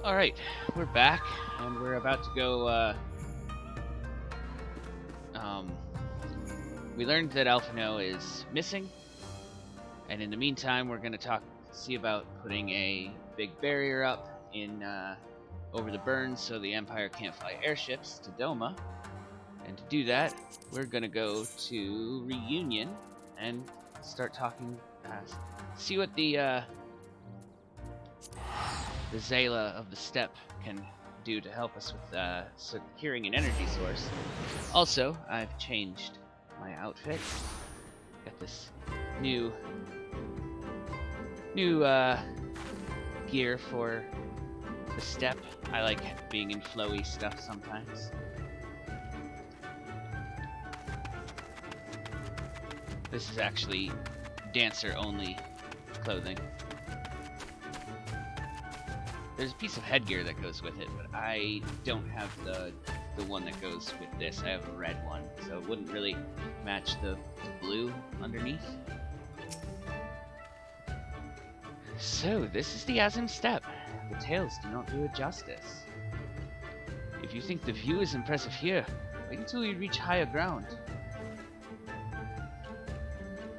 Alright, we're back, and we're about to go, um, we learned that Alphino is missing, and in the meantime, we're gonna see about putting a big barrier up in, over the burns so the Empire can't fly airships to Doma. And to do that, we're gonna go to Reunion and start talking, see what the Zayla of the Steppe can do to help us with securing an energy source. Also, I've changed my outfit. Got this new gear for the Steppe. I like being in flowy stuff sometimes. This is actually dancer only clothing. There's a piece of headgear that goes with it, but I don't have the one that goes with this. I have a red one, so it wouldn't really match the blue underneath. So, this is the Azim Steppe. The tales do not do it justice. If you think the view is impressive here, wait until you reach higher ground.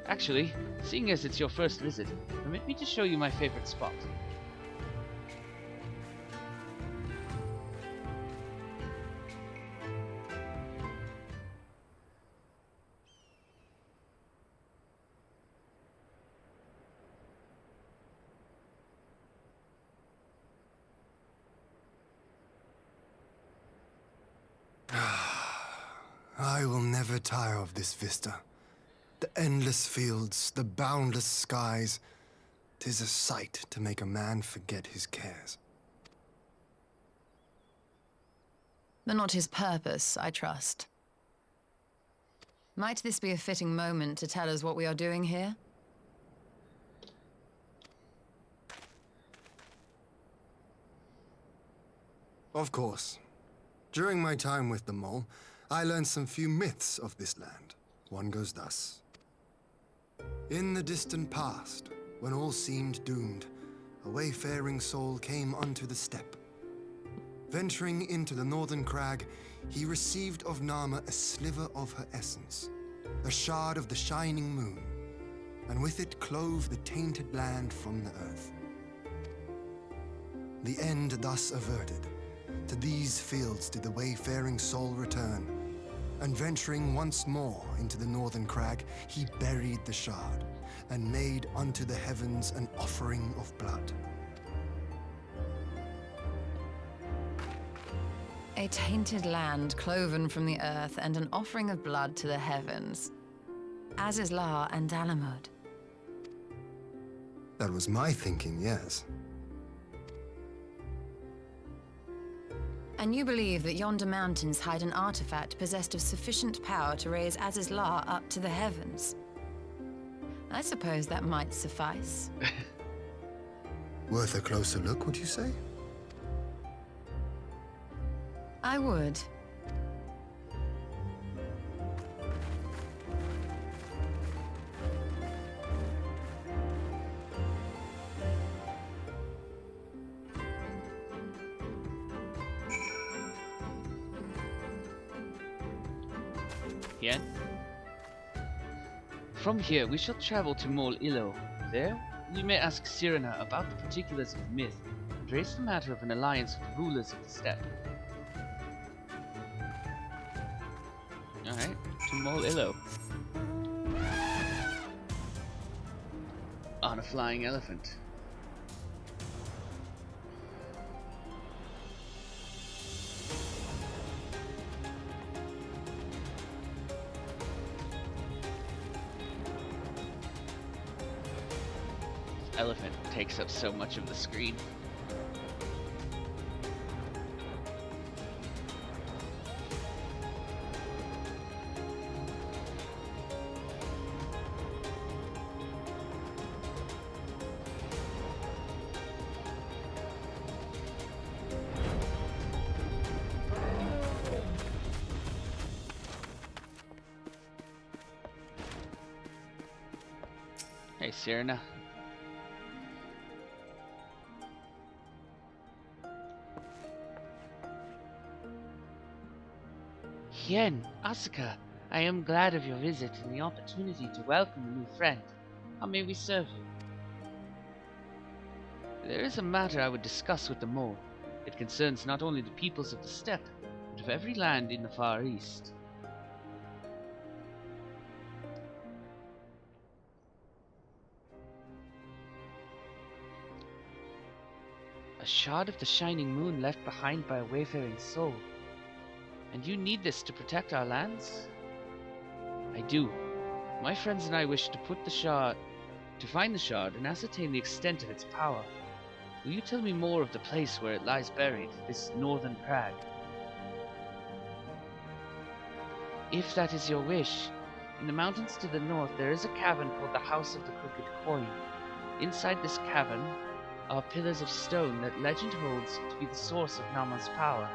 Actually, seeing as it's your first visit, permit me to show you my favorite spot. I will never tire of this vista. The endless fields, the boundless skies. 'Tis a sight to make a man forget his cares. But not his purpose, I trust. Might this be a fitting moment to tell us what we are doing here? Of course. During my time with the mole, I learned some few myths of this land. One goes thus. In the distant past, when all seemed doomed, a wayfaring soul came unto the steppe. Venturing into the northern crag, he received of Nama a sliver of her essence, a shard of the shining moon, and with it clove the tainted land from the earth. The end thus averted, to these fields did the wayfaring soul return, and venturing once more into the northern crag, he buried the shard, and made unto the heavens an offering of blood. A tainted land cloven from the earth and an offering of blood to the heavens. Azizlar and Dalamud. That was my thinking, yes. And you believe that yonder mountains hide an artifact possessed of sufficient power to raise Azizlar up to the heavens? I suppose that might suffice. Worth a closer look, would you say? I would. Here. From here, we shall travel to Mol Illo. There, we may ask Cyrena about the particulars of the myth and raise the matter of an alliance with the rulers of the steppe. Alright, to Mol Illo. On a flying elephant. Elephant takes up so much of the screen. Hey, Cyrena. Hien, Asuka, I am glad of your visit and the opportunity to welcome a new friend. How may we serve you? There is a matter I would discuss with the mole. It concerns not only the peoples of the steppe, but of every land in the Far East. A shard of the shining moon left behind by a wayfaring soul. And you need this to protect our lands? I do. My friends and I wish to find the shard and ascertain the extent of its power. Will you tell me more of the place where it lies buried, this northern crag? If that is your wish, in the mountains to the north there is a cavern called the House of the Crooked Coin. Inside this cavern are pillars of stone that legend holds to be the source of Nama's power.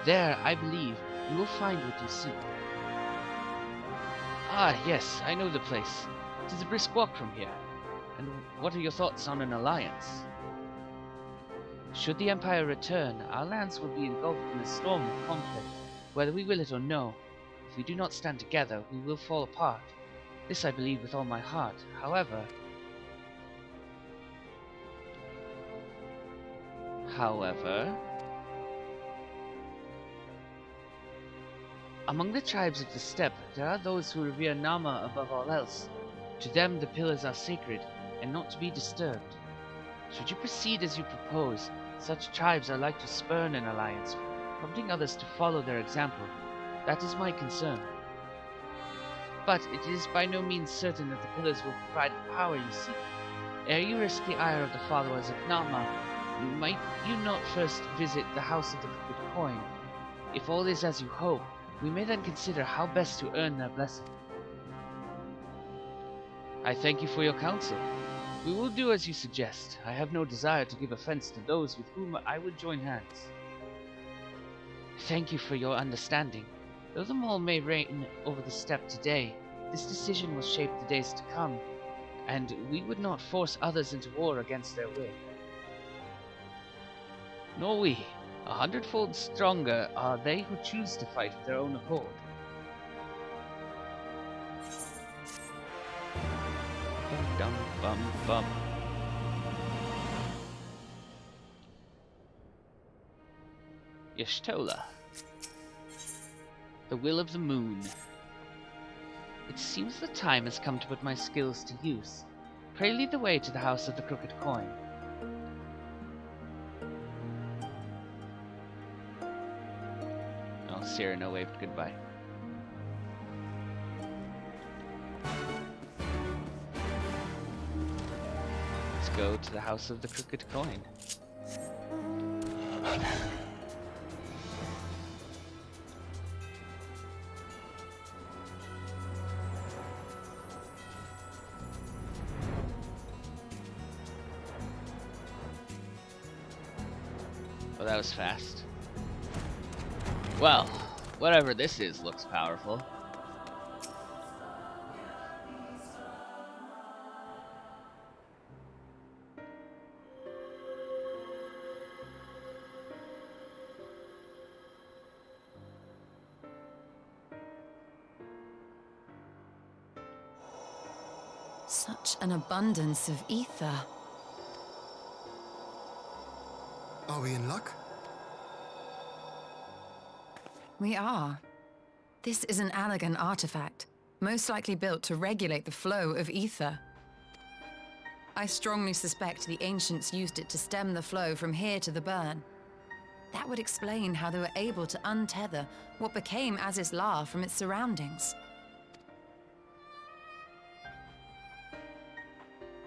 There, I believe, you will find what you seek. Ah, yes, I know the place. It is a brisk walk from here. And what are your thoughts on an alliance? Should the Empire return, our lands will be engulfed in a storm of conflict, whether we will it or no. If we do not stand together, we will fall apart. This I believe with all my heart. However, among the tribes of the steppe, there are those who revere Nama above all else. To them the pillars are sacred, and not to be disturbed. Should you proceed as you propose, such tribes are like to spurn an alliance, prompting others to follow their example. That is my concern. But it is by no means certain that the pillars will provide the power you seek. Ere you risk the ire of the followers of Nama, might you not first visit the House of the Crooked Coin? If all is as you hope, we may then consider how best to earn their blessing. I thank you for your counsel. We will do as you suggest. I have no desire to give offense to those with whom I would join hands. Thank you for your understanding. Though the mole may reign over the steppe today, this decision will shape the days to come, and we would not force others into war against their will. Nor we. 100-fold stronger are they who choose to fight of their own accord. Bum bum bum. Y'shtola. The Will of the Moon. It seems the time has come to put my skills to use. Pray lead the way to the House of the Crooked Coin. Oh, Cyrano waved goodbye. Let's go to the House of the Crooked Coin. Well, that was fast. Well, whatever this is looks powerful. Such an abundance of ether. Are we in luck? We are. This is an Allegan artifact, most likely built to regulate the flow of ether. I strongly suspect the ancients used it to stem the flow from here to the burn. That would explain how they were able to untether what became Aziz's La from its surroundings.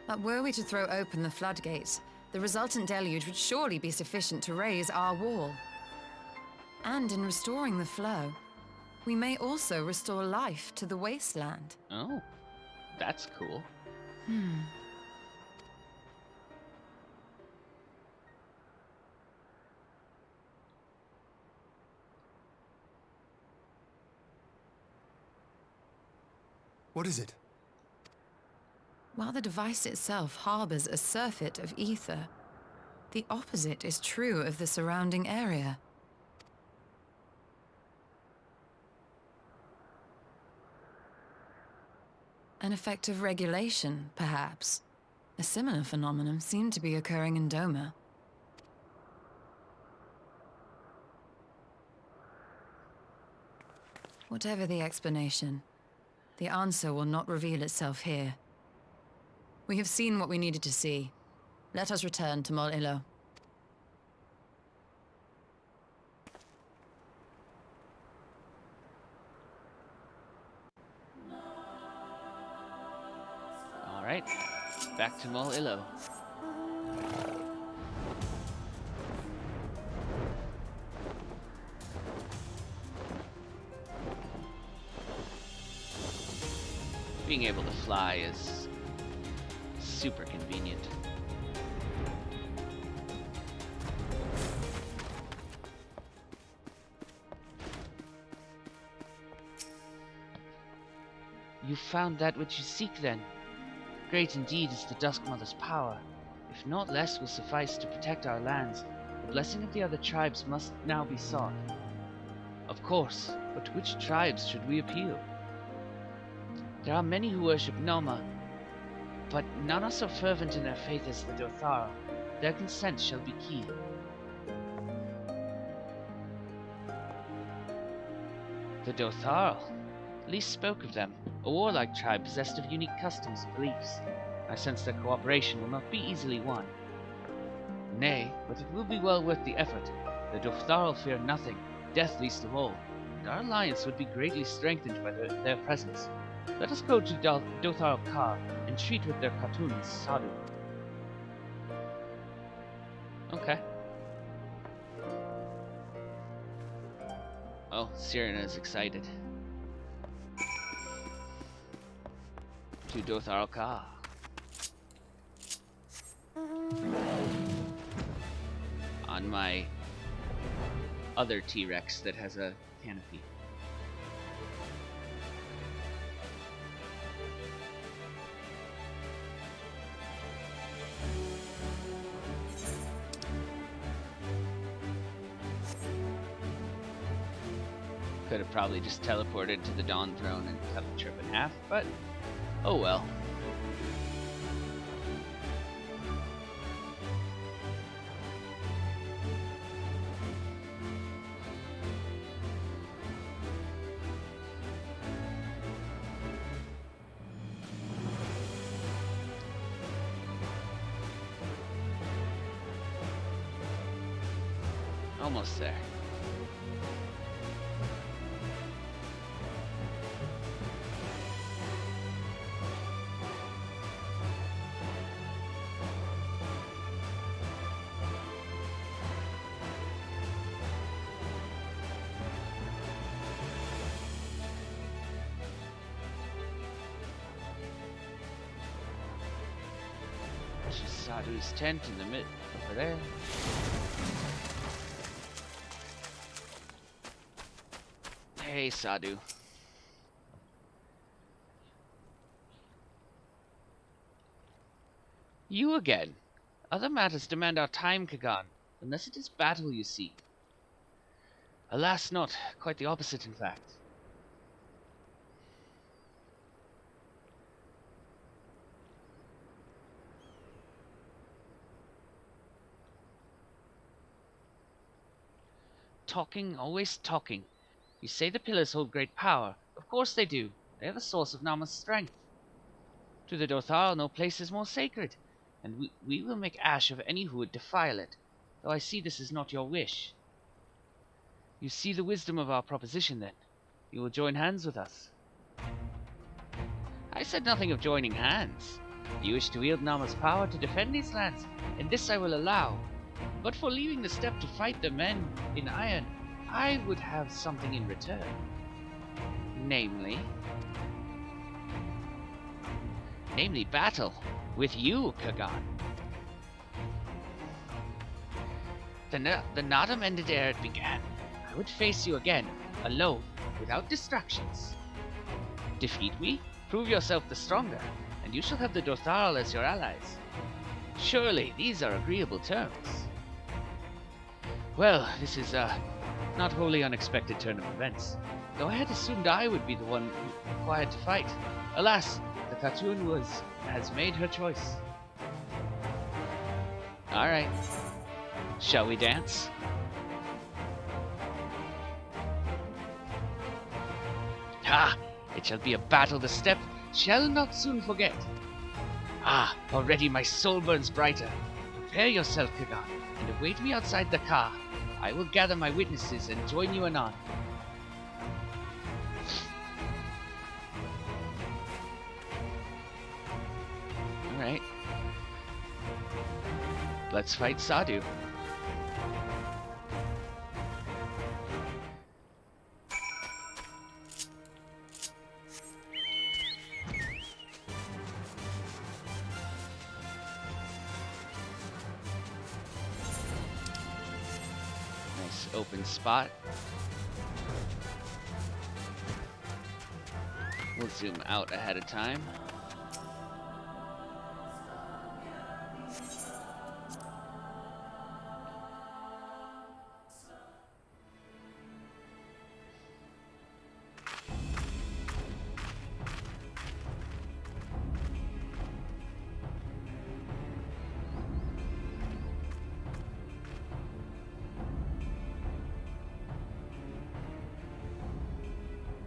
But were we to throw open the floodgates, the resultant deluge would surely be sufficient to raise our wall. And in restoring the flow, we may also restore life to the wasteland. Oh, that's cool. What is it? While the device itself harbors a surfeit of ether, the opposite is true of the surrounding area. An effect of regulation, perhaps. A similar phenomenon seemed to be occurring in Doma. Whatever the explanation, the answer will not reveal itself here. We have seen what we needed to see. Let us return to Mol Ilo. Alright, back to Mol Ilo. Being able to fly is super convenient. You found that which you seek, then? Great indeed is the Dusk Mother's power. If naught less will suffice to protect our lands, the blessing of the other tribes must now be sought. Of course, but to which tribes should we appeal? There are many who worship Noma, but none are so fervent in their faith as the Dotharl. Their consent shall be key. The Dotharl? Least spoke of them, a warlike tribe possessed of unique customs and beliefs. I sense their cooperation will not be easily won. Nay, but it will be well worth the effort. The Dotharl fear nothing, death least of all, and our alliance would be greatly strengthened by their presence. Let us go to Dotharl Ka and treat with their Khatun Sadu. Okay. Oh, Sirena is excited. To Dotharl Ka. On my other T-Rex that has a canopy. Could have probably just teleported to the Dawn Throne and cut the trip in half, but oh well. Almost there. Sadu's tent in the mid over there. Hey, Sadu. You again. Other matters demand our time, Kagan, unless it is battle you seek. Alas, not. Quite the opposite, in fact. Talking, always talking. You say the pillars hold great power. Of course they do. They are the source of Nama's strength. To the Dotharl, no place is more sacred, and we will make ash of any who would defile it, though I see this is not your wish. You see the wisdom of our proposition, then. You will join hands with us. I said nothing of joining hands. You wish to wield Nama's power to defend these lands, and this I will allow. But for leaving the steppe to fight the men in iron, I would have something in return. Namely battle with you, Kagan. The Nadam ended ere it began. I would face you again, alone, without distractions. Defeat me, prove yourself the stronger, and you shall have the Dotharl as your allies. Surely these are agreeable terms. Well, this is a not wholly unexpected turn of events, though I had assumed I would be the one required to fight. Alas, Akhetatun has made her choice. Alright. Shall we dance? Ha! It shall be a battle the step shall not soon forget. Ah, already my soul burns brighter. Prepare yourself, Kagan, and await me outside the car. I will gather my witnesses and join you anon. Alright. Let's fight Sadu. Nice open spot. We'll zoom out ahead of time.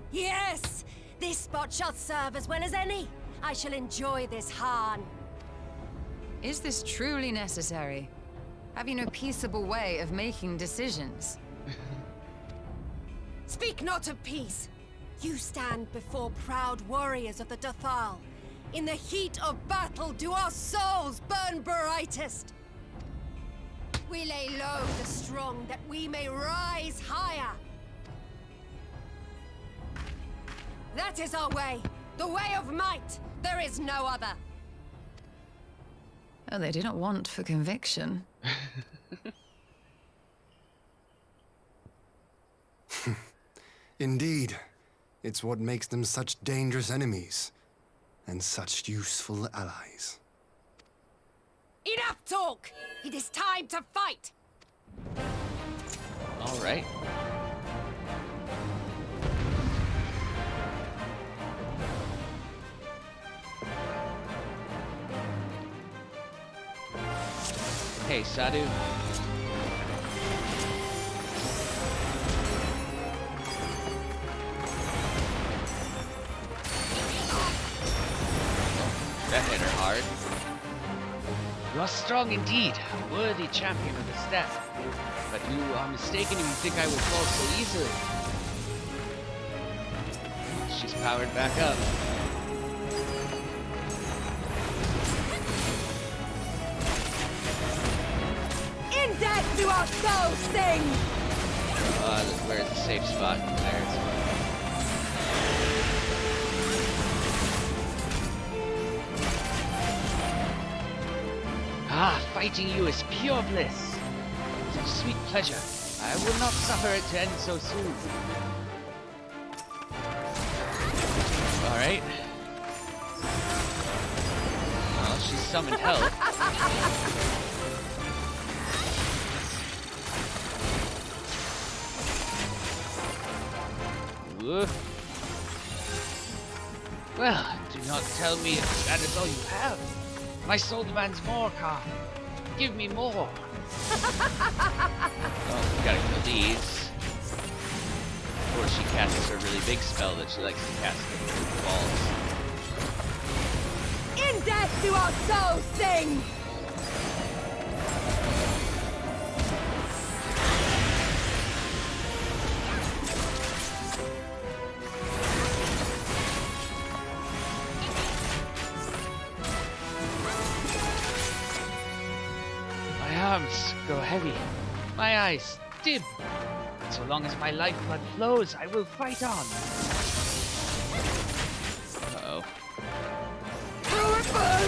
Yes! This spot shall serve as well as any. I shall enjoy this Hahn. Is this truly necessary? Have you no peaceable way of making decisions? Speak not of peace. You stand before proud warriors of the Dathal. In the heat of battle do our souls burn brightest. We lay low the strong that we may rise higher. That is our way. The way of might. There is no other. Oh, they do not want for conviction. Indeed. It's what makes them such dangerous enemies. And such useful allies. Enough talk! It is time to fight! Alright. Hey, Sadu. That hit her hard. You are strong indeed, a worthy champion of the steppe. But you are mistaken if you think I will fall so easily. She's powered back up. In death do our souls sing! Where's the safe spot? There it's fine. Ah, fighting you is pure bliss. It's a sweet pleasure. I will not suffer it to end so soon. Alright. Well, she's summoned help. Woof. Well, do not tell me that is all you have. My soul demands more, Khan. Give me more. Oh, we gotta kill these. Before she casts her really big spell that she likes to cast with balls. In death do our souls sing! My arms grow heavy. My eyes dim. But so long as my lifeblood flows, I will fight on. Uh-oh. Okay.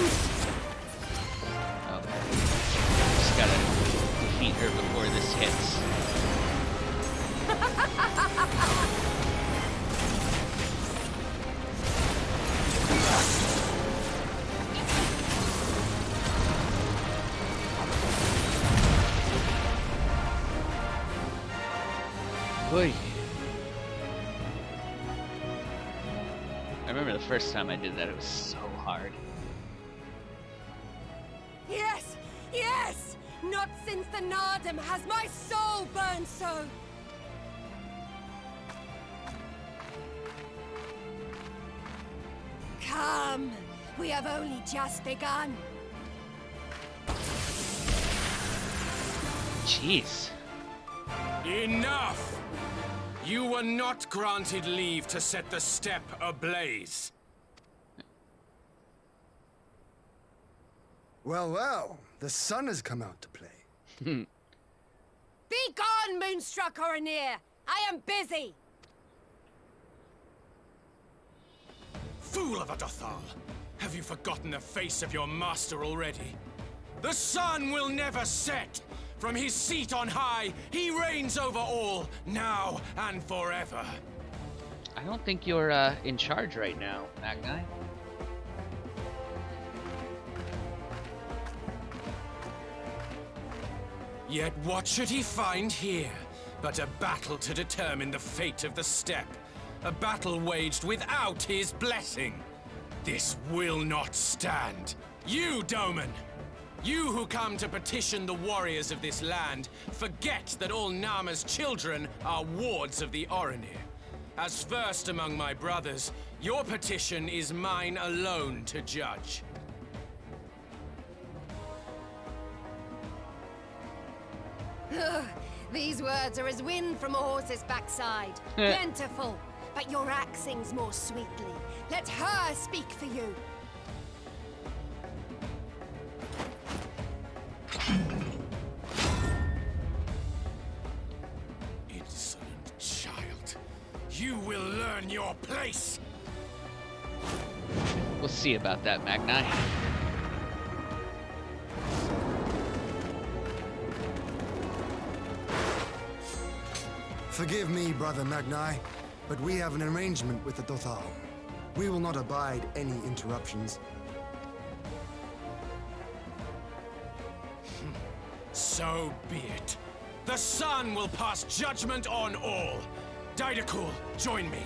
Just gotta defeat her before this hits. I remember the first time I did that, it was so hard. Yes! Yes! Not since the Nardum has my soul burned so! Come! We have only just begun. Jeez. Enough! You were not granted leave to set the steppe ablaze. Well, well, the sun has come out to play. Be gone, Moonstruck Oranir! I am busy! Fool of a Dothal! Have you forgotten the face of your master already? The sun will never set! From his seat on high, he reigns over all, now and forever. I don't think you're in charge right now, that guy. Yet what should he find here but a battle to determine the fate of the steppe? A battle waged without his blessing. This will not stand. You, Doman! You who come to petition the warriors of this land, forget that all Nama's children are wards of the Oranir. As first among my brothers, your petition is mine alone to judge. These words are as wind from a horse's backside. Plentiful, but your axe sings more sweetly. Let her speak for you. Insolent child. You will learn your place! We'll see about that, Magni. Forgive me, Brother Magni, but we have an arrangement with the Dothal. We will not abide any interruptions. So be it. The sun will pass judgment on all. Didakul, join me.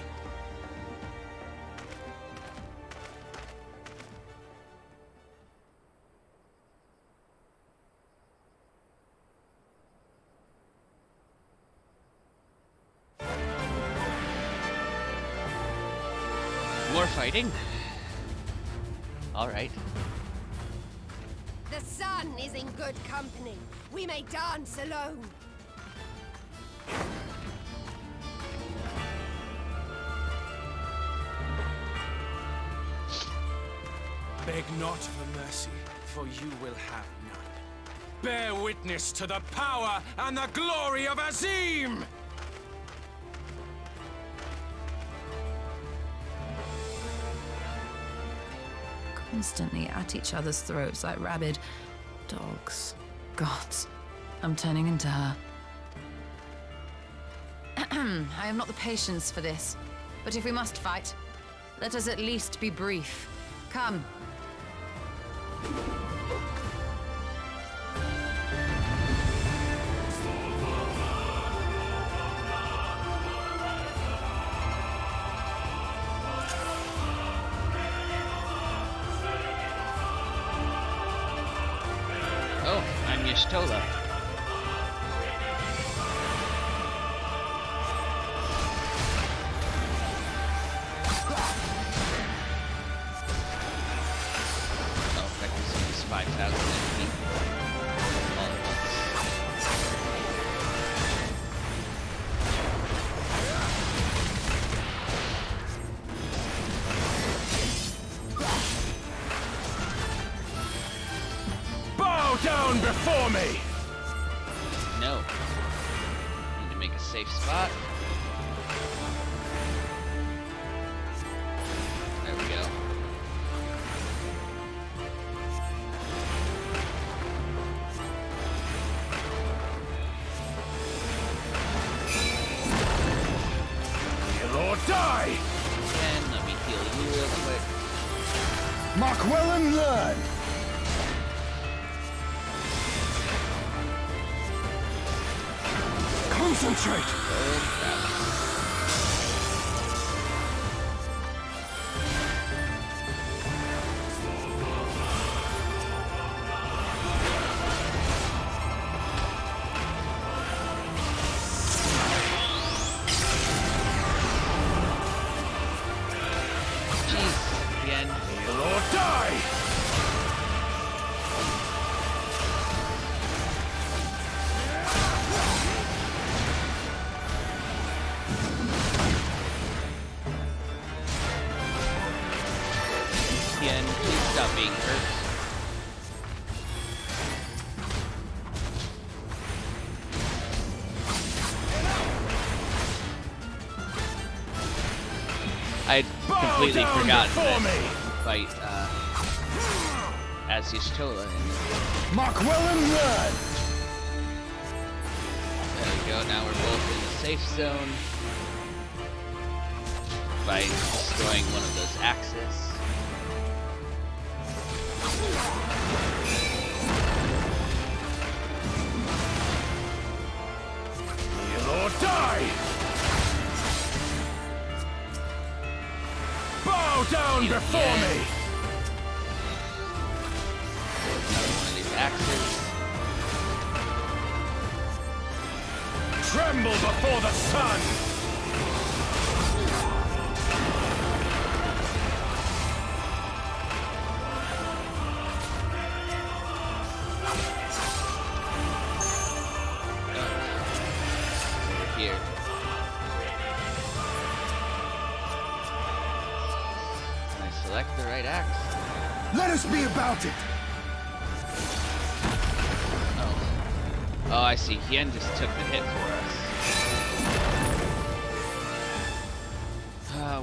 More fighting? Alright. The sun is in good company. We may dance alone. Beg not for mercy, for you will have none. Bear witness to the power and the glory of Azim! Constantly at each other's throats like rabid dogs. Gods, I'm turning into her. I have not the patience for this. But if we must fight, let us at least be brief. Come. Oh, I'm Yashtola. Oh, that gives us 5,000 HP. All at once. Bow down before me! No. Need to make a safe spot. There we go. Kill or die! And let me heal you real quick. Mark well and learn! Concentrate! Oh, crap. stop being hurt. I'd completely forgotten that fight as Y'shtola. Mark well and run! There we go, now we're both in the safe zone by destroying one of those axes. You'll die! Bow down before me! Another one of these axes. Tremble before the sun! Over here. Can I select the right axe? Let us be about it! Oh, I see. Hien just took the hit for us.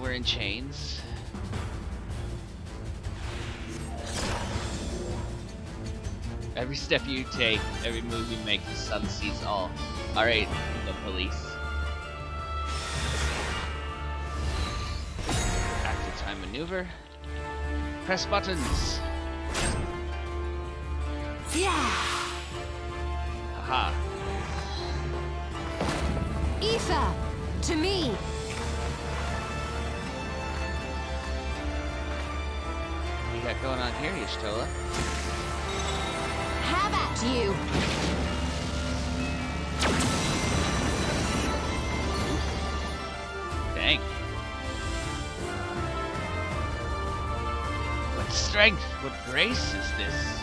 We're in chains. Every step you take, every move you make, the sun sees all. Alright, the police. Active time maneuver. Press buttons. Yeah! Haha. Aether! To me! What you got going on here, Y'shtola? Have at you! Dang. What strength, what grace is this?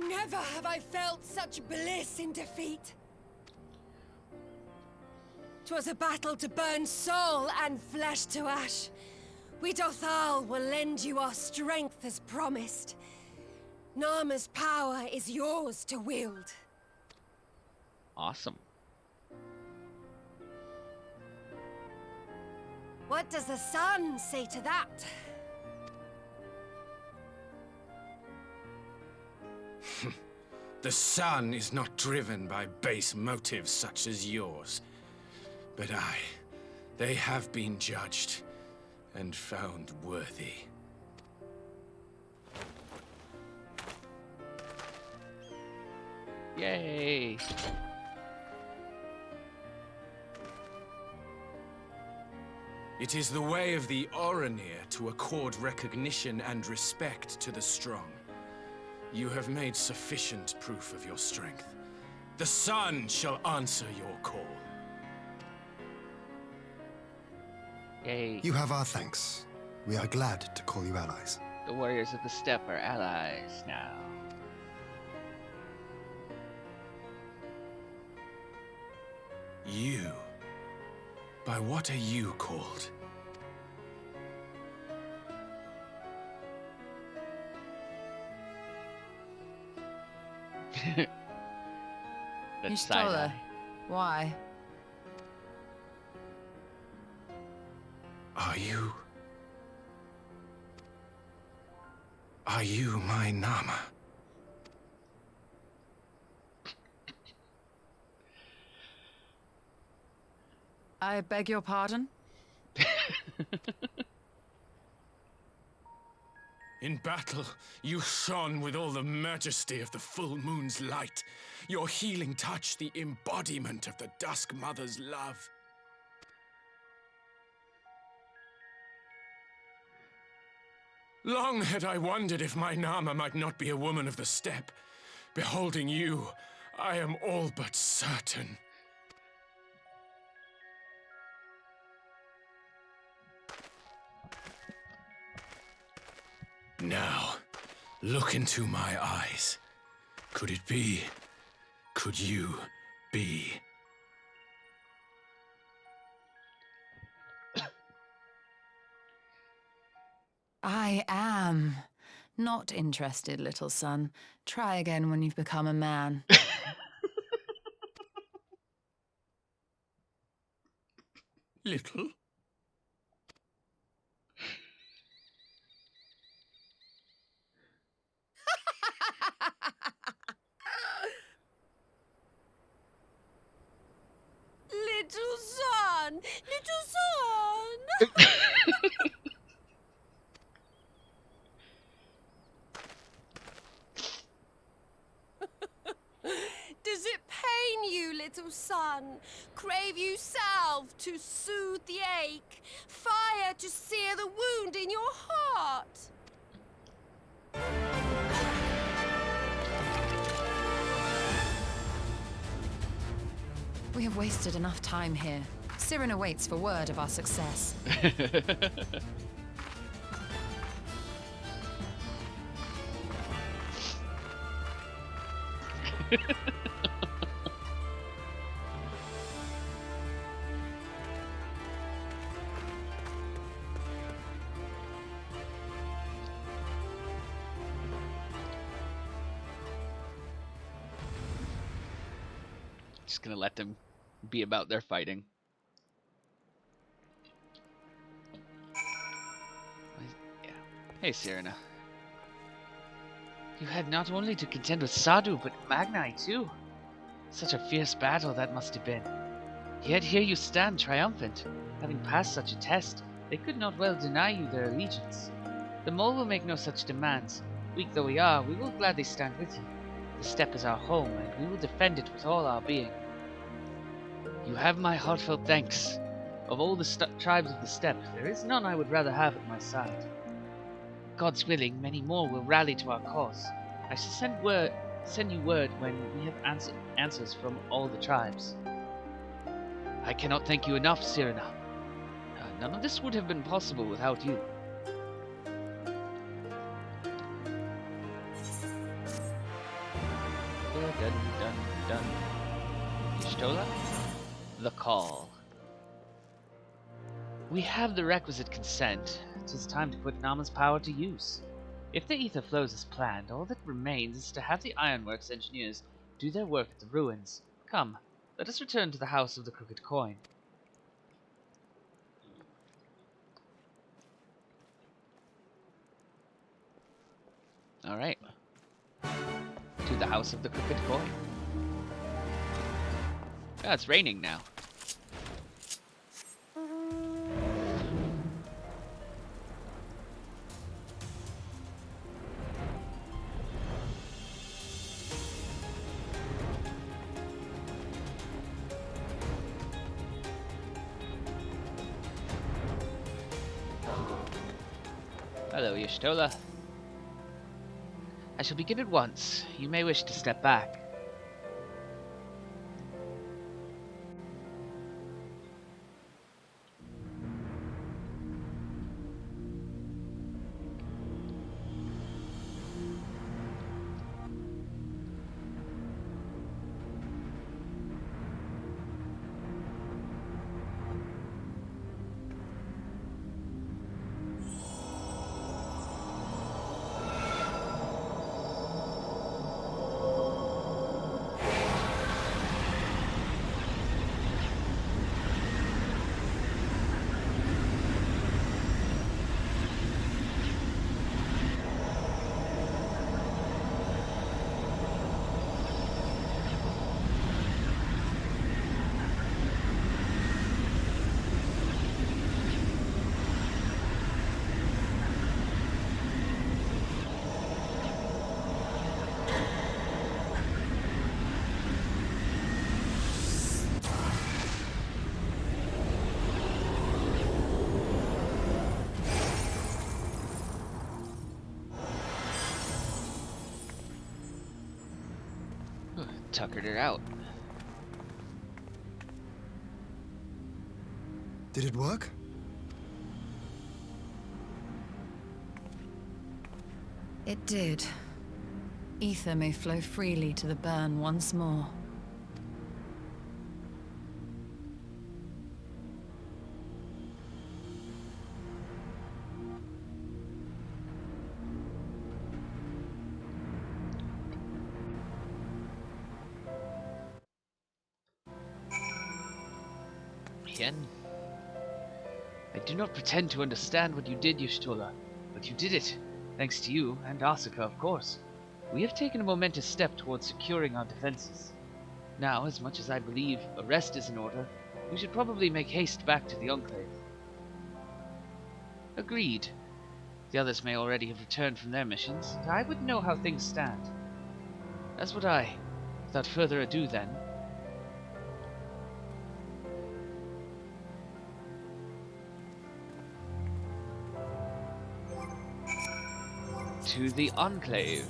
Never have I felt such bliss in defeat. 'Twas a battle to burn soul and flesh to ash. We Dothal will lend you our strength as promised. Nama's power is yours to wield. Awesome. What does the sun say to that? The sun is not driven by base motives such as yours. But they have been judged and found worthy. Yay! It is the way of the Oranir to accord recognition and respect to the strong. You have made sufficient proof of your strength. The sun shall answer your call. Yay. You have our thanks. We are glad to call you allies. The warriors of the steppe are allies now. You? By what are you called? That's Y'shtola. side-eye. Why? Are you my Nama? I beg your pardon? In battle, you shone with all the majesty of the full moon's light. Your healing touch, the embodiment of the Dusk Mother's love. Long had I wondered if my Nama might not be a woman of the steppe. Beholding you, I am all but certain. Now, look into my eyes. Could it be? Could you be? I am not interested, little son. Try again when you've become a man. Little? Little son! Little son! Does it pain you, little son? Crave you salve to soothe the ache? Fire to sear the wound in your heart? We have wasted enough time here. Siren awaits for word of our success. Just gonna let them be about their fighting. Yeah. Hey, Serena. You had not only to contend with Sadhu, but Magnai too. Such a fierce battle that must have been. Yet here you stand triumphant. Having passed such a test, they could not well deny you their allegiance. The mole will make no such demands. Weak though we are, we will gladly stand with you. The steppe is our home, and we will defend it with all our being. You have my heartfelt thanks. Of all the tribes of the steppe, there is none I would rather have at my side. God's willing, many more will rally to our cause. I shall send you word when we have answers from all the tribes. I cannot thank you enough, Serena. None of this would have been possible without you. Dun dun dun. Y'shtola? The call. We have the requisite consent. 'Tis time to put Nama's power to use. If the ether flows as planned, all that remains is to have the ironworks engineers do their work at the ruins. Come, let us return to the House of the Crooked Coin. Alright. To the House of the Crooked Coin. Oh, it's raining now. Hello, Y'shtola. I shall begin at once. You may wish to step back. tuckered her out. Did it work? It did. Ether may flow freely to the burn once more. Yen, I do not pretend to understand what you did, Y'shtola, but you did it. Thanks to you, and Asuka, of course. We have taken a momentous step towards securing our defenses. Now, as much as I believe a rest is in order, we should probably make haste back to the Enclave. Agreed. The others may already have returned from their missions, and I would know how things stand. As would I. Without further ado, then, to the Enclave.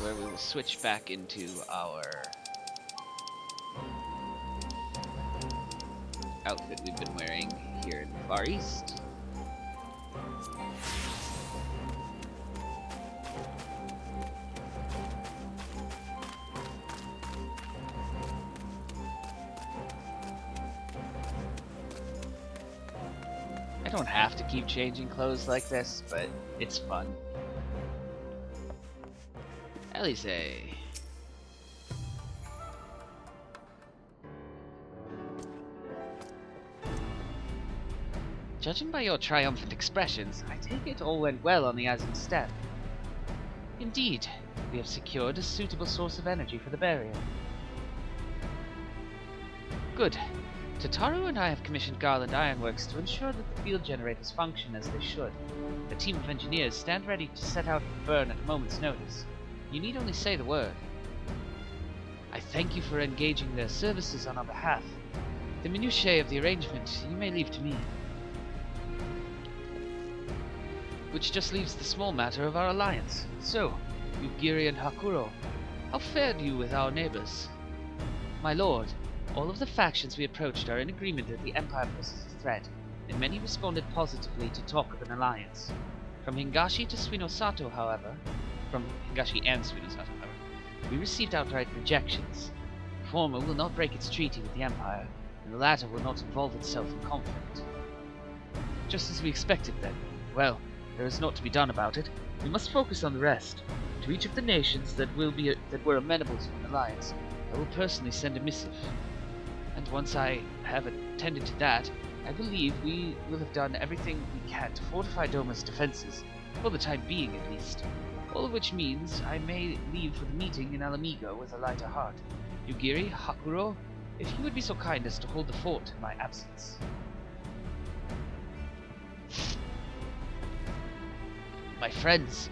Where we will switch back into our outfit we've been wearing here in the Far East. I don't have to keep changing clothes like this, but it's fun. Elise. Judging by your triumphant expressions, I take it all went well on the Azim Steppe. Indeed, we have secured a suitable source of energy for the barrier. Good. Tataru and I have commissioned Garland Ironworks to ensure that the field generators function as they should. A team of engineers stand ready to set out for the burn at a moment's notice. You need only say the word. I thank you for engaging their services on our behalf. The minutiae of the arrangement you may leave to me. Which just leaves the small matter of our alliance. So, Yugiri and Hakuro, how fared you with our neighbors? My lord, all of the factions we approached are in agreement that the Empire poses a threat, and many responded positively to talk of an alliance. From Hingashi to Suinosato, however, we received outright rejections. The former will not break its treaty with the Empire, and the latter will not involve itself in conflict. Just as we expected, then. Well, there is naught to be done about it. We must focus on the rest. To each of the nations that were amenable to an alliance, I will personally send a missive. And once I have attended to that, I believe we will have done everything we can to fortify Doma's defenses, for the time being at least. All of which means I may leave for the meeting in Alamigo with a lighter heart. Yugiri, Hakuro, if you would be so kind as to hold the fort in my absence. My friends,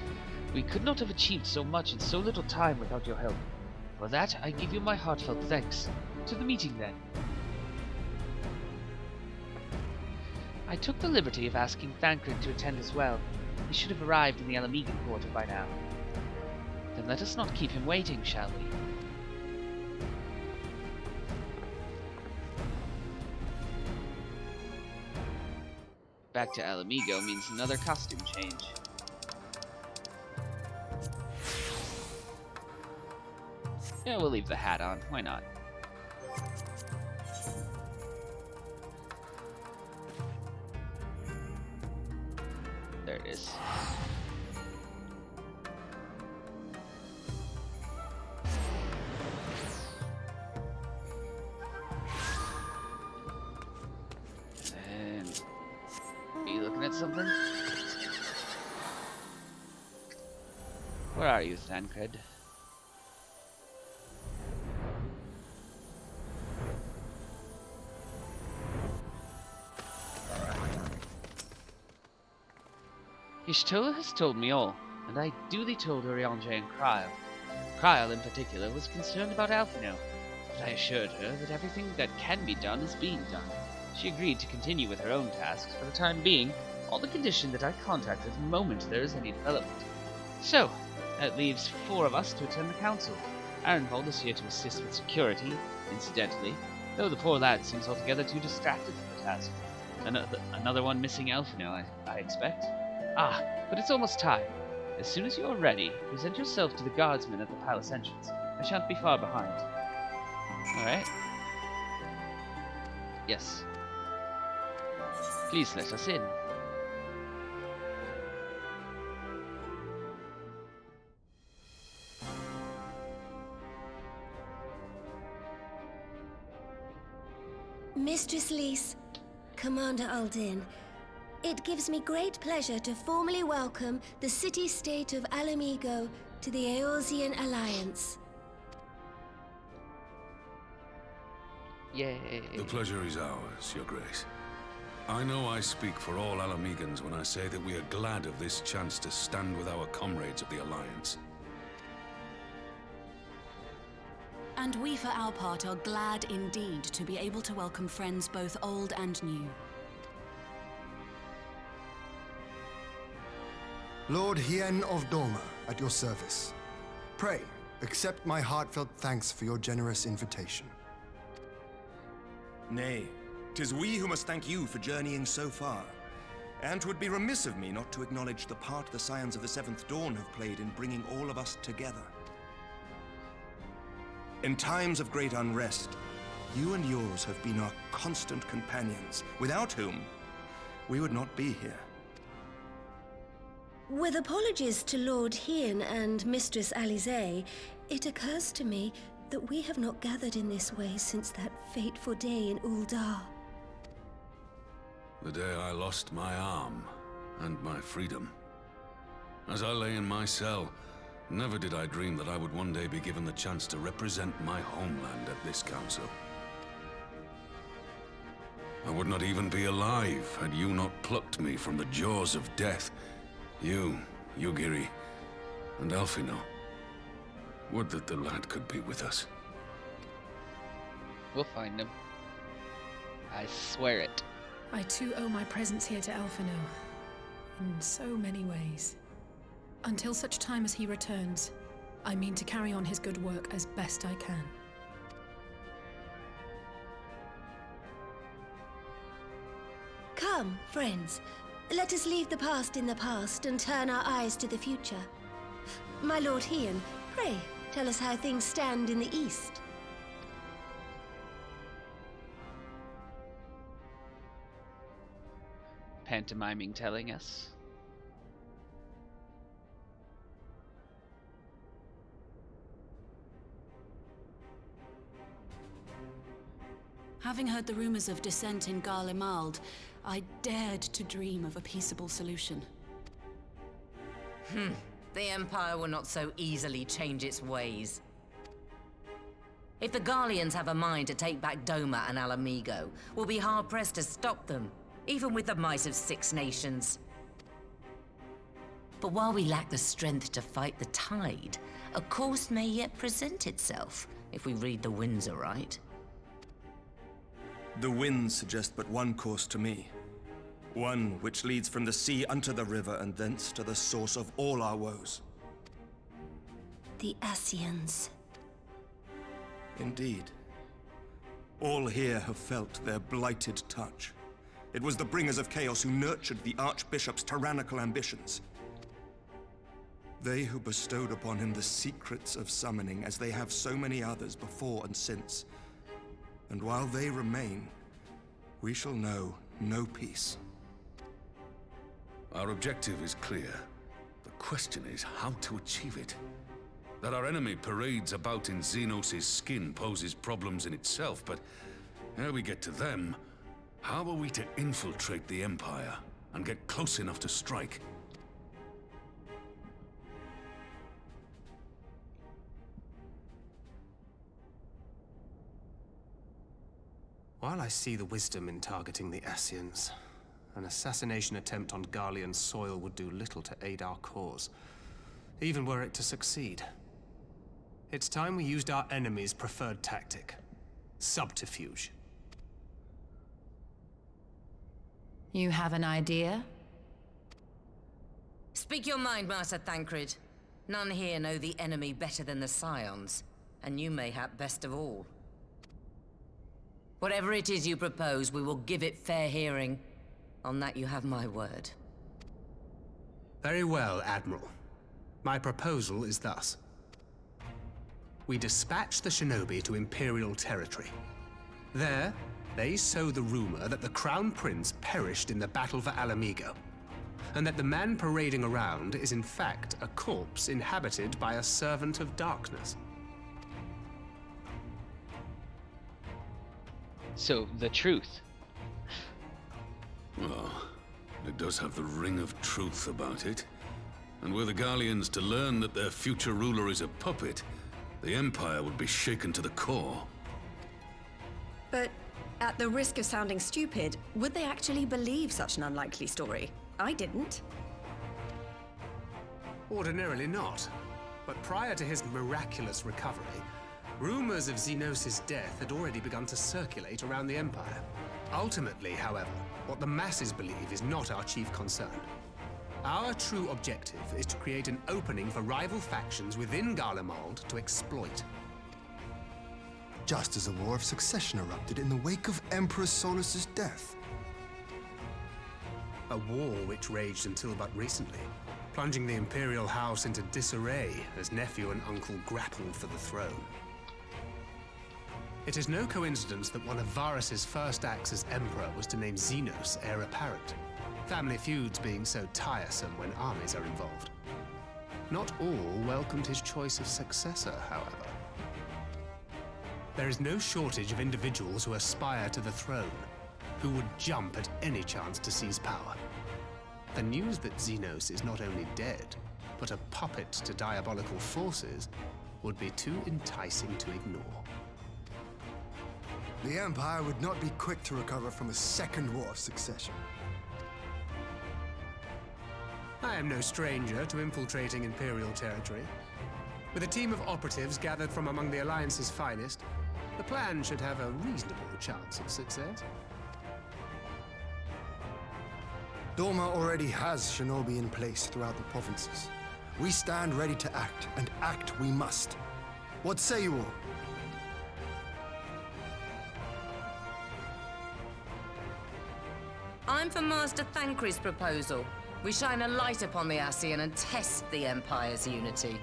we could not have achieved so much in so little time without your help. For that, I give you my heartfelt thanks. To the meeting, then. I took the liberty of asking Thancred to attend as well. He should have arrived in the Alamigan quarter by now. Then let us not keep him waiting, shall we? Back to Alamigo means another costume change. Yeah, we'll leave the hat on. Why not? There it is. And are you looking at something? Where are you, Thancred? Y'shtola has told me all, and I duly told Urianger and Cryle. Krile in particular was concerned about Alphino, but I assured her that everything that can be done is being done. She agreed to continue with her own tasks for the time being, on the condition that I contact her the moment there is any development. So, that leaves 4 of us to attend the council. Arenvold is here to assist with security, incidentally, though the poor lad seems altogether too distracted for the task. Another one missing Alphino, I expect. Ah, but it's almost time. As soon as you are ready, present yourself to the guardsmen at the palace entrance. I shan't be far behind. Alright. Yes. Please let us in. Mistress Lys, Commander Aldin, it gives me great pleasure to formally welcome the city-state of Alamigo to the Eorzean Alliance. Yay. The pleasure is ours, Your Grace. I know I speak for all Alamegans when I say that we are glad of this chance to stand with our comrades of the Alliance. And we, for our part, are glad indeed to be able to welcome friends both old and new. Lord Hien of Doma, at your service. Pray, accept my heartfelt thanks for your generous invitation. Nay, 'tis we who must thank you for journeying so far. And 'twould be remiss of me not to acknowledge the part the Scions of the Seventh Dawn have played in bringing all of us together. In times of great unrest, you and yours have been our constant companions, without whom we would not be here. With apologies to Lord Hien and Mistress Alisaie, it occurs to me that we have not gathered in this way since that fateful day in Uldar. The day I lost my arm and my freedom. As I lay in my cell, never did I dream that I would one day be given the chance to represent my homeland at this council. I would not even be alive had you not plucked me from the jaws of death. You, Yugiri, and Alphino. Would that the lad could be with us. We'll find him. I swear it. I too owe my presence here to Alphino, in so many ways. Until such time as he returns, I mean to carry on his good work as best I can. Come, friends. Let us leave the past in the past and turn our eyes to the future. My Lord Hien, pray, tell us how things stand in the east. Pantomiming telling us. Having heard the rumors of dissent in Garlemald, I dared to dream of a peaceable solution. The Empire will not so easily change its ways. If the Garleans have a mind to take back Doma and Alamigo, we'll be hard-pressed to stop them, even with the might of 6 nations. But while we lack the strength to fight the tide, a course may yet present itself, if we read the winds aright. The winds suggest but one course to me. One which leads from the sea unto the river and thence to the source of all our woes. The Ascians. Indeed. All here have felt their blighted touch. It was the bringers of chaos who nurtured the Archbishop's tyrannical ambitions. They who bestowed upon him the secrets of summoning, as they have so many others before and since. And while they remain, we shall know no peace. Our objective is clear. The question is how to achieve it. That our enemy parades about in Xenos' skin poses problems in itself, but ere we get to them, how are we to infiltrate the Empire and get close enough to strike? While I see the wisdom in targeting the Ascians, an assassination attempt on Garlean soil would do little to aid our cause, even were it to succeed. It's time we used our enemy's preferred tactic. Subterfuge. You have an idea? Speak your mind, Master Thancred. None here know the enemy better than the Scions, and you mayhap best of all. Whatever it is you propose, we will give it fair hearing. On that you have my word. Very well, Admiral. My proposal is thus. We dispatch the shinobi to Imperial territory. There, they sow the rumor that the Crown Prince perished in the battle for Alamigo, and that the man parading around is in fact a corpse inhabited by a servant of darkness. So, the truth. Well, it does have the ring of truth about it. And were the Garleans to learn that their future ruler is a puppet, the Empire would be shaken to the core. But at the risk of sounding stupid, would they actually believe such an unlikely story? I didn't. Ordinarily not. But prior to his miraculous recovery, rumors of Xenos' death had already begun to circulate around the Empire. Ultimately, however, what the masses believe is not our chief concern. Our true objective is to create an opening for rival factions within Garlemald to exploit. Just as a war of succession erupted in the wake of Emperor Solus's death. A war which raged until but recently, plunging the Imperial House into disarray as nephew and uncle grappled for the throne. It is no coincidence that one of Varus's first acts as Emperor was to name Xenos heir apparent. Family feuds being so tiresome when armies are involved. Not all welcomed his choice of successor, however. There is no shortage of individuals who aspire to the throne, who would jump at any chance to seize power. The news that Xenos is not only dead, but a puppet to diabolical forces, would be too enticing to ignore. The Empire would not be quick to recover from a second war of succession. I am no stranger to infiltrating Imperial territory. With a team of operatives gathered from among the Alliance's finest, the plan should have a reasonable chance of success. Doma already has shinobi in place throughout the provinces. We stand ready to act, and act we must. What say you all? I'm for Master Thancred's proposal. We shine a light upon the Ascian and test the Empire's unity.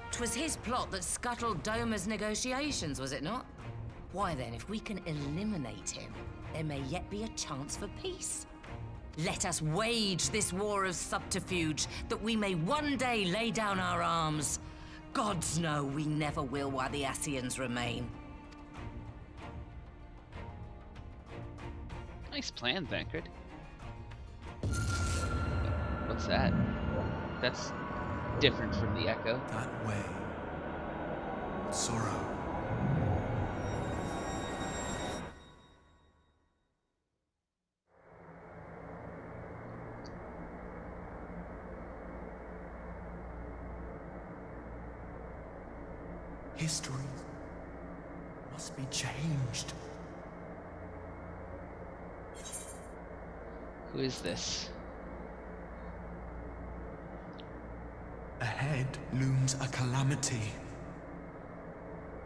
'Twas his plot that scuttled Doma's negotiations, was it not? Why then, if we can eliminate him, there may yet be a chance for peace. Let us wage this war of subterfuge, that we may one day lay down our arms. Gods know we never will while the Ascians remain. Nice plan, Thancred. What's that? That's different from the Echo. That way. Sorrow. History must be changed. Who is this? Ahead looms a calamity.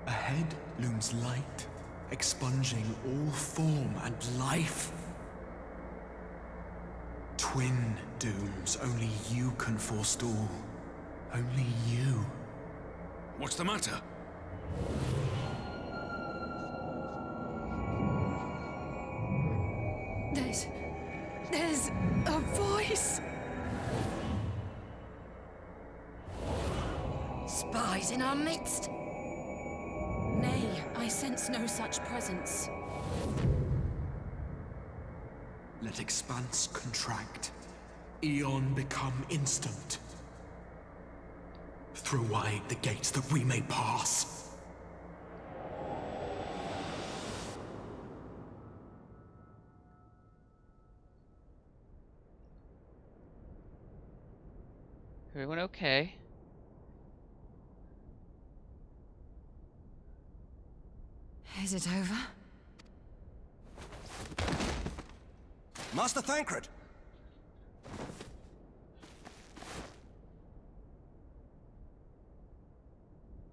Ahead looms light, expunging all form and life. Twin dooms only you can forestall. Only you. What's the matter? There's a voice! Spies in our midst? Nay, I sense no such presence. Let expanse contract. Eon become instant. Throw wide the gates that we may pass. Everyone okay? Is it over? Master Thancred!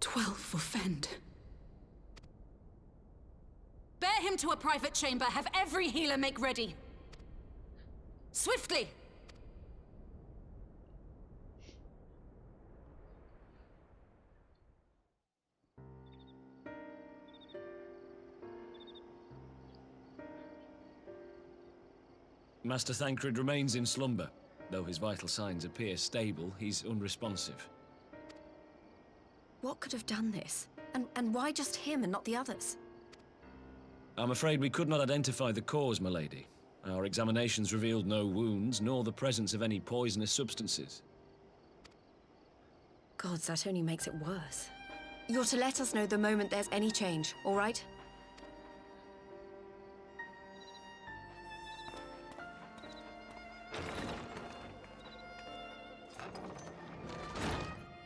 12 for Fend. Bear him to a private chamber. Have every healer make ready. Swiftly! Master Thancred remains in slumber. Though his vital signs appear stable, he's unresponsive. What could have done this? And why just him and not the others? I'm afraid we could not identify the cause, my lady. Our examinations revealed no wounds, nor the presence of any poisonous substances. Gods, that only makes it worse. You're to let us know the moment there's any change, all right?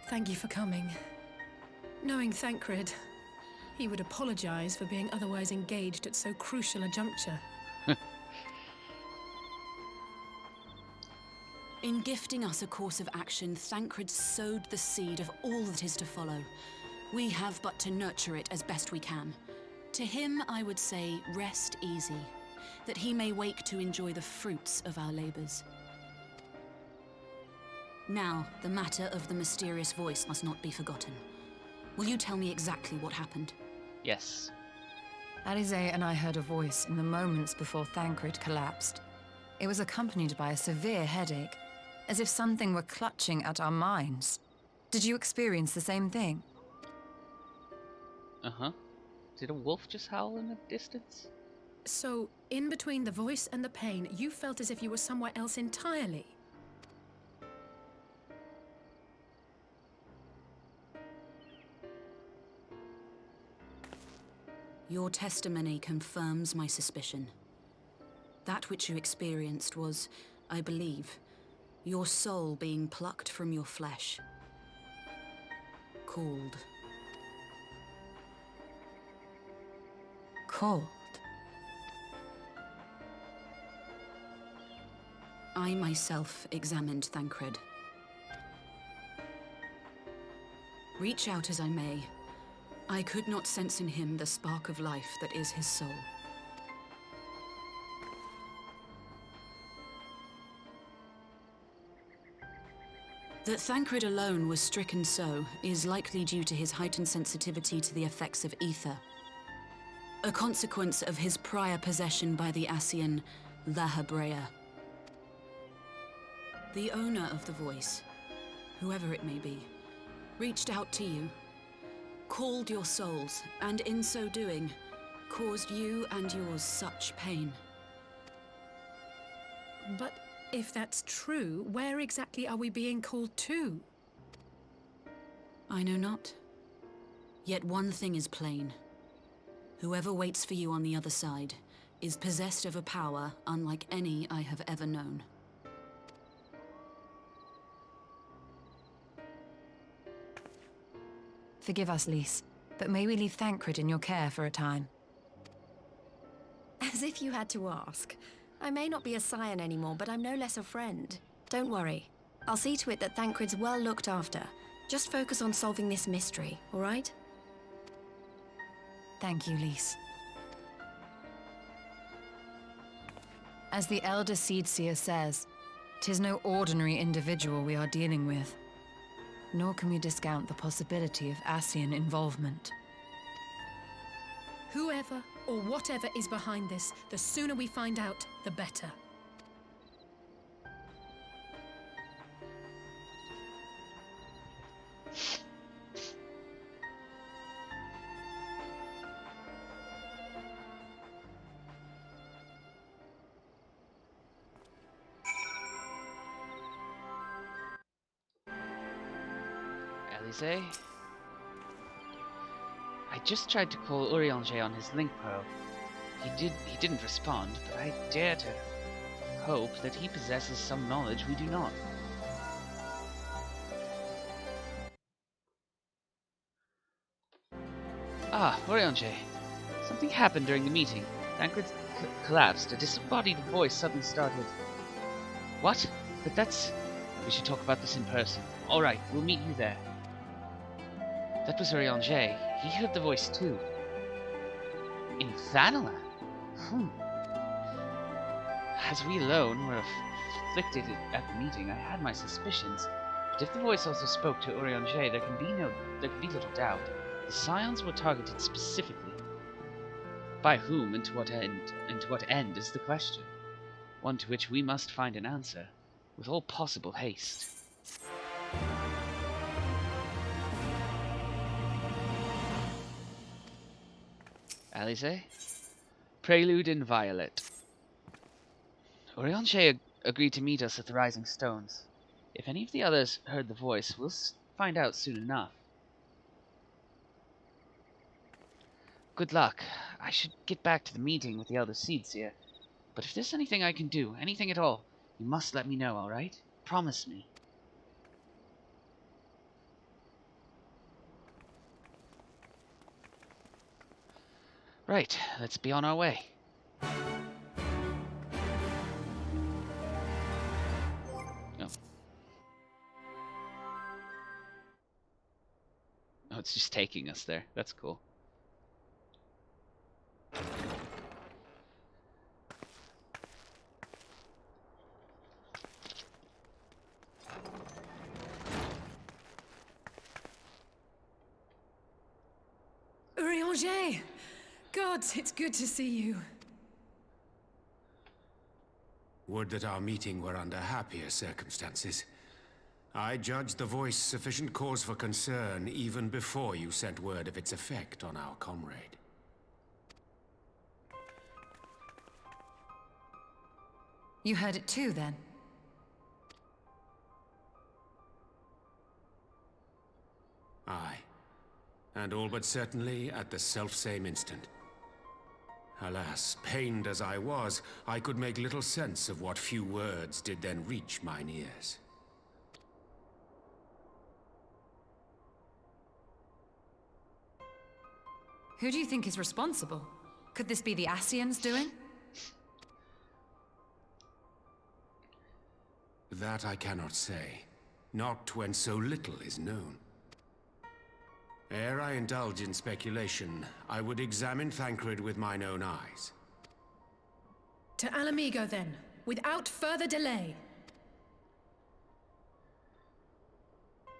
Thank you for coming. Knowing Thancred, he would apologize for being otherwise engaged at so crucial a juncture. In gifting us a course of action, Thancred sowed the seed of all that is to follow. We have but to nurture it as best we can. To him, I would say, rest easy, that he may wake to enjoy the fruits of our labors. Now, the matter of the mysterious voice must not be forgotten. Will you tell me exactly what happened? Yes. Alize and I heard a voice in the moments before Thancred collapsed. It was accompanied by a severe headache, as if something were clutching at our minds. Did you experience the same thing? Uh-huh. Did a wolf just howl in the distance? So, in between the voice and the pain, you felt as if you were somewhere else entirely. Your testimony confirms my suspicion. That which you experienced was, I believe, your soul being plucked from your flesh. Called. Called? I myself examined Thancred. Reach out as I may, I could not sense in him the spark of life that is his soul. That Thancred alone was stricken so is likely due to his heightened sensitivity to the effects of ether, a consequence of his prior possession by the Ascian La Hebrea. The owner of the voice, whoever it may be, reached out to you, called your souls, and in so doing, caused you and yours such pain. But if that's true, where exactly are we being called to? I know not. Yet one thing is plain. Whoever waits for you on the other side is possessed of a power unlike any I have ever known. Forgive us, Lys, but may we leave Thancred in your care for a time? As if you had to ask. I may not be a scion anymore, but I'm no less a friend. Don't worry. I'll see to it that Thancred's well looked after. Just focus on solving this mystery, all right? Thank you, Lys. As the Elder Seedseer says, 'tis no ordinary individual we are dealing with. Nor can we discount the possibility of Ascian involvement. Whoever or whatever is behind this, the sooner we find out, the better. Alize? I just tried to call Urianger on his link probe. He didn't respond, but I dare to hope that he possesses some knowledge we do not. Ah, Urianger. Something happened during the meeting. Thancred collapsed. A disembodied voice suddenly started. What? But that's... We should talk about this in person. Alright, we'll meet you there. That was Urianger. He heard the voice too. In Thanalan? As we alone were afflicted at the meeting, I had my suspicions. But if the voice also spoke to Urianger, there can be little doubt. The Scions were targeted specifically. By whom and to what end is the question. One to which we must find an answer, with all possible haste. Alice? Prelude in Violet. Urianger agreed to meet us at the Rising Stones. If any of the others heard the voice, we'll find out soon enough. Good luck. I should get back to the meeting with the Elder Seedseer. But if there's anything I can do, anything at all, you must let me know, alright? Promise me. Right, let's be on our way. Oh. Oh, it's just taking us there. That's cool. Urianger! Gods, it's good to see you. Would that our meeting were under happier circumstances. I judged the voice sufficient cause for concern even before you sent word of its effect on our comrade. You heard it too, then? Aye. And all but certainly at the selfsame instant. Alas, pained as I was, I could make little sense of what few words did then reach mine ears. Who do you think is responsible? Could this be the Ascians doing? That I cannot say. Not when so little is known. Ere I indulge in speculation, I would examine Thancred with mine own eyes. To Alamigo, then, without further delay.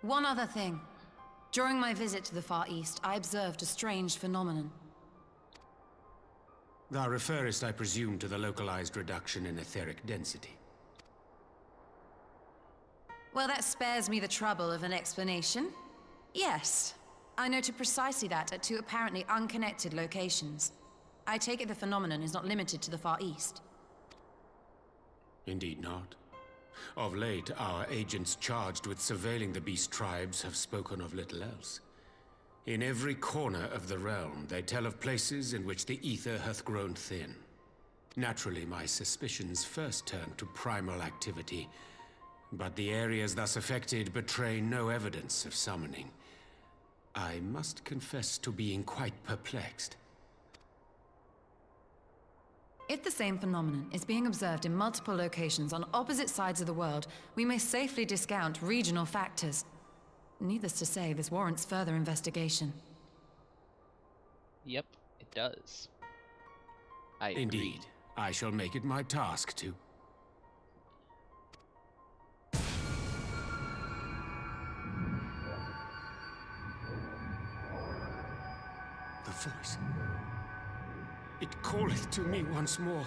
One other thing. During my visit to the Far East, I observed a strange phenomenon. Thou referrest, I presume, to the localized reduction in etheric density. Well, that spares me the trouble of an explanation. Yes. I noted precisely that at two apparently unconnected locations. I take it the phenomenon is not limited to the Far East. Indeed not. Of late, our agents charged with surveilling the beast tribes have spoken of little else. In every corner of the realm, they tell of places in which the ether hath grown thin. Naturally, my suspicions first turned to primal activity, but the areas thus affected betray no evidence of summoning. I must confess to being quite perplexed. If the same phenomenon is being observed in multiple locations on opposite sides of the world, we may safely discount regional factors. Needless to say, this warrants further investigation. Yep, it does. I agree. Indeed. I shall make it my task to... The voice. It calleth to me once more.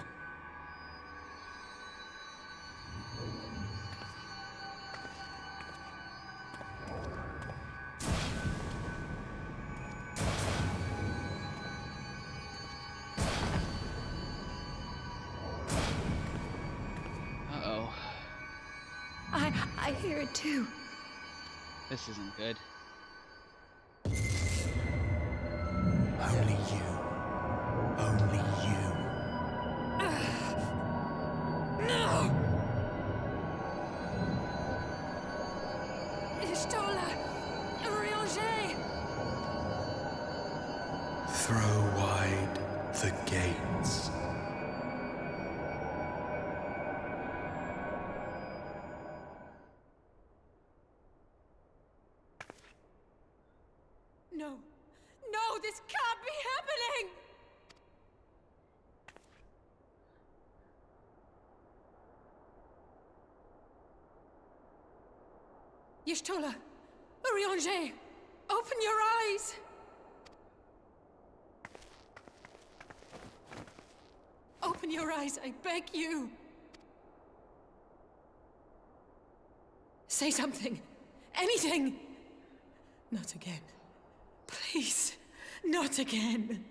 Uh-oh. I hear it too. This isn't good. Only you. Only you. No! Ishtola! Urianger! Throw wide No. No, this can't be happening! Y'shtola! Urianger! Open your eyes! Open your eyes, I beg you! Say something! Anything! Not again. Please, not again.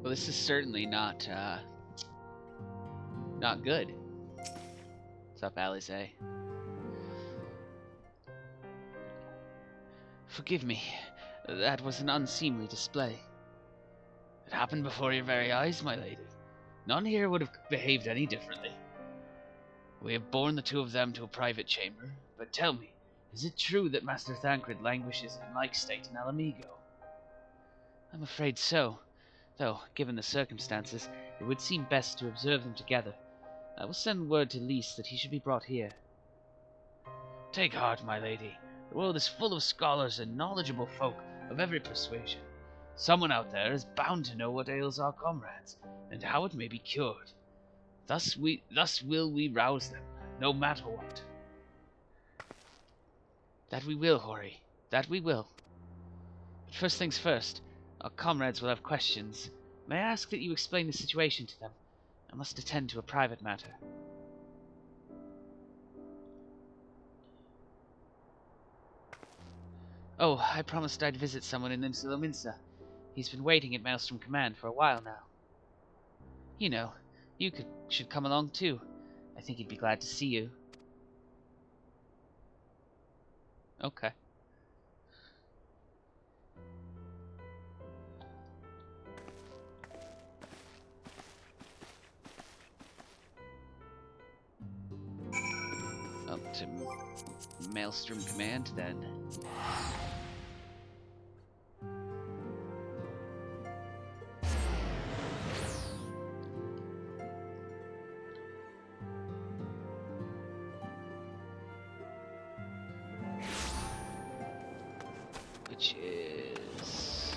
Well, this is certainly not good. What's up, Alize? Forgive me. That was an unseemly display. It happened before your very eyes, my lady. None here would have behaved any differently. We have borne the two of them to a private chamber, but tell me, is it true that Master Thancred languishes in like state in Alamigo? I'm afraid so, though, given the circumstances, it would seem best to observe them together. I will send word to Lys that he should be brought here. Take heart, my lady. The world is full of scholars and knowledgeable folk of every persuasion. Someone out there is bound to know what ails our comrades, and how it may be cured. Thus will we rouse them, no matter what. That we will, Hori. That we will. But first things first, our comrades will have questions. May I ask that you explain the situation to them? I must attend to a private matter. Oh, I promised I'd visit someone in Insulominsa. He's been waiting at Maelstrom Command for a while now. You know, you should come along too. I think he'd be glad to see you. Okay. Up to Maelstrom Command then. Which is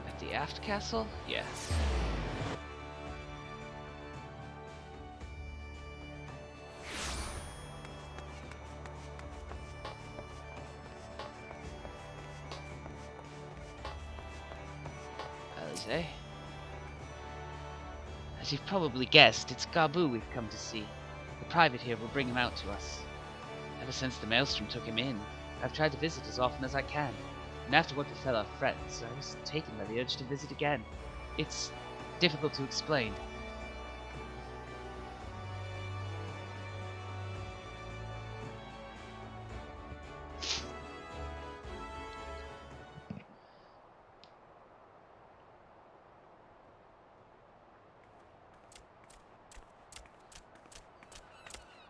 at the Aft Castle? Yes. Alize. As you've probably guessed, it's Gabu we've come to see. The private here will bring him out to us. Ever since the Maelstrom took him in, I've tried to visit as often as I can, and after what befell our friends, I was taken by the urge to visit again. It's difficult to explain.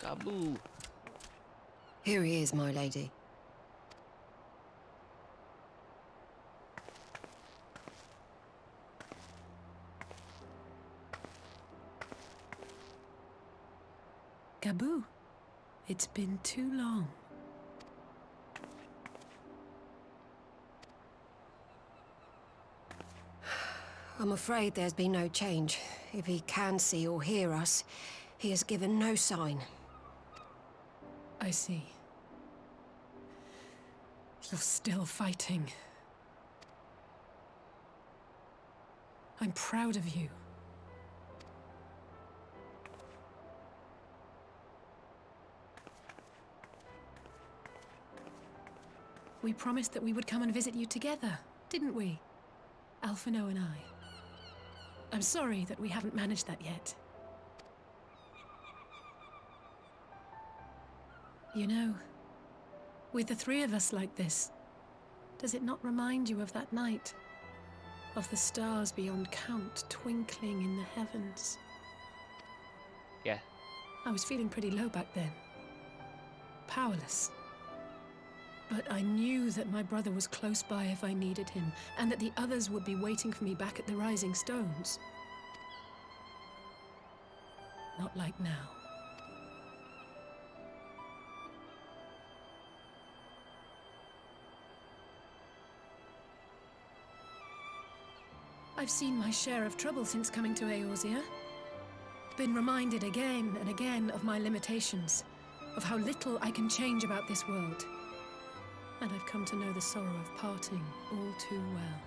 Gabu. Here he is, my lady. Gabu, it's been too long. I'm afraid there's been no change. If he can see or hear us, he has given no sign. I see. You're still fighting. I'm proud of you. We promised that we would come and visit you together, didn't we? Alphino and I. I'm sorry that we haven't managed that yet. You know, with the three of us like this, does it not remind you of that night? of the stars beyond count twinkling in the heavens. Yeah. I was feeling pretty low back then. Powerless. But I knew that my brother was close by if I needed him, and that the others would be waiting for me back at the Rising Stones. Not like now. I've seen my share of trouble since coming to Eorzea. Been reminded again and again of my limitations, of how little I can change about this world. And I've come to know the sorrow of parting all too well.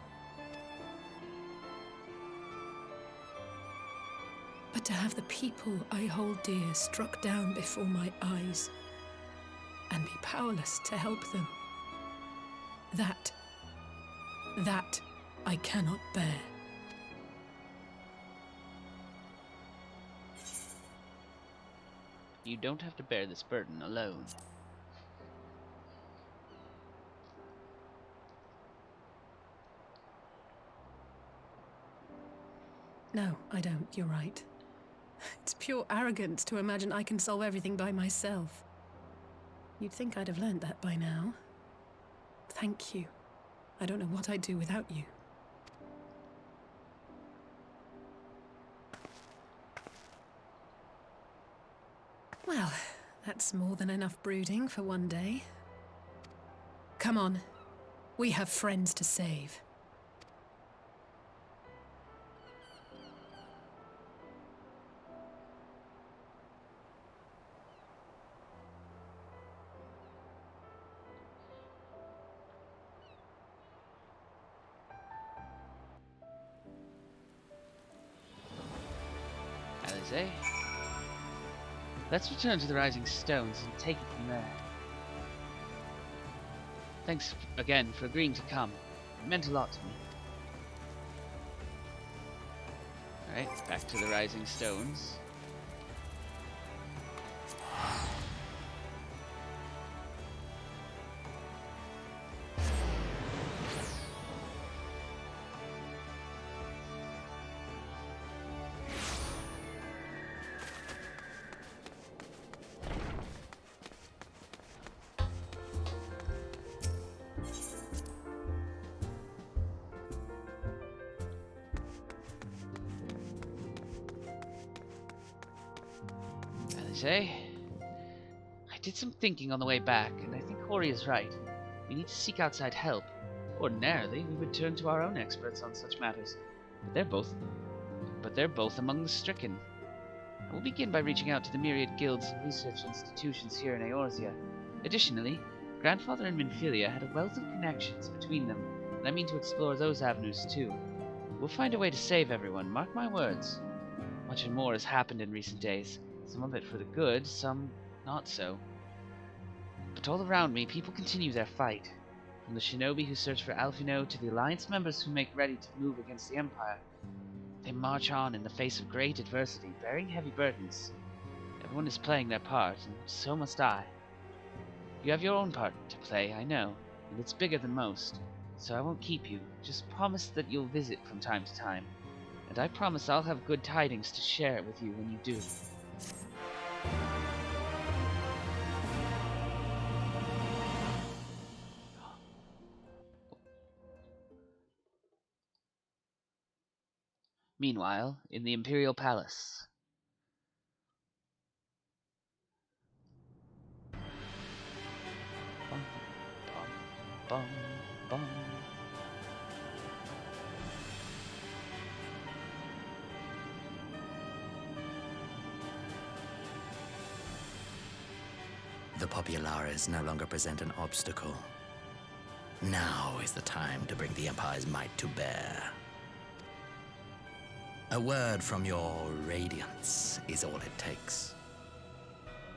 But to have the people I hold dear struck down before my eyes, and be powerless to help them, that I cannot bear. You don't have to bear this burden alone. No, I don't. You're right. It's pure arrogance to imagine I can solve everything by myself. You'd think I'd have learned that by now. Thank you. I don't know what I'd do without you. Well, that's more than enough brooding for one day. Come on. We have friends to save. Alizé. Let's return to the Rising Stones and take it from there. Thanks again for agreeing to come. It meant a lot to me. Alright, back to the Rising Stones. I did some thinking on the way back, and I think Hori is right. We need to seek outside help. Ordinarily, we would turn to our own experts on such matters, but they're both among the stricken. I will begin by reaching out to the myriad guilds and research institutions here in Eorzea. Additionally, Grandfather and Minfilia had a wealth of connections between them, and I mean to explore those avenues too. We'll find a way to save everyone, mark my words. Much and more has happened in recent days. Some of it for the good, some not so. But all around me, people continue their fight. From the shinobi who search for Alphino to the Alliance members who make ready to move against the Empire. They march on in the face of great adversity, bearing heavy burdens. Everyone is playing their part, and so must I. You have your own part to play, I know, and it's bigger than most, so I won't keep you. Just promise that you'll visit from time to time. And I promise I'll have good tidings to share with you when you do. Meanwhile, in the Imperial Palace. Bum, bum, bum, bum. The Populares no longer present an obstacle. Now is the time to bring the Empire's might to bear. A word from your Radiance is all it takes.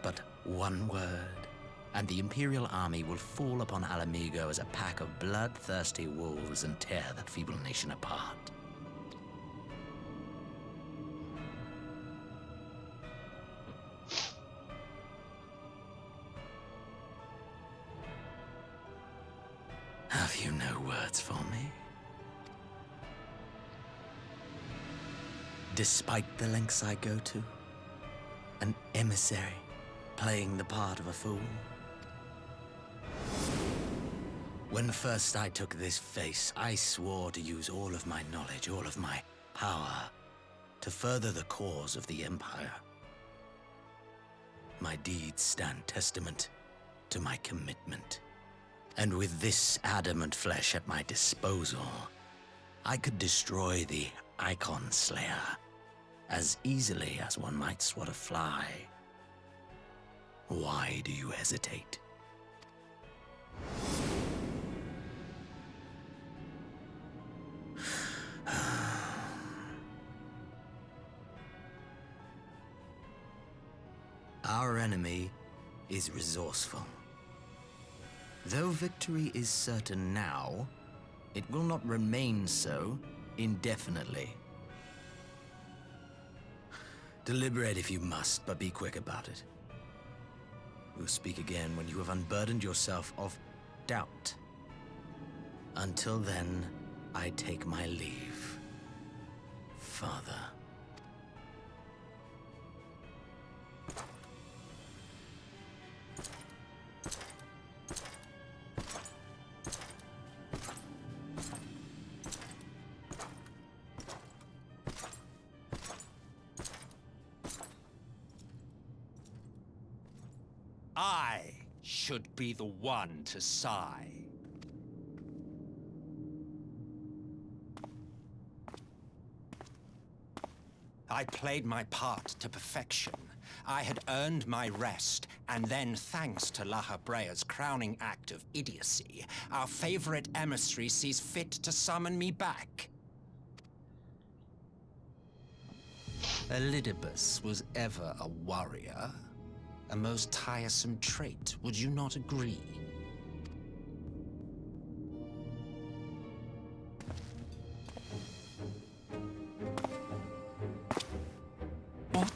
But one word, and the Imperial army will fall upon Alamigo as a pack of bloodthirsty wolves and tear that feeble nation apart. Have you no words for me? Despite the lengths I go to, an emissary playing the part of a fool. When first I took this face, I swore to use all of my knowledge, all of my power, to further the cause of the Empire. My deeds stand testament to my commitment. And with this adamant flesh at my disposal, I could destroy the Icon Slayer as easily as one might swat a fly. Why do you hesitate? Our enemy is resourceful. Though victory is certain now, it will not remain so indefinitely. Deliberate if you must, but be quick about it. We'll speak again when you have unburdened yourself of doubt. Until then, I take my leave, Father. I should be the one to sigh. I played my part to perfection. I had earned my rest, and then, thanks to La Habrea's crowning act of idiocy, our favorite emissary sees fit to summon me back. Elidibus was ever a warrior. A most tiresome trait, would you not agree? What?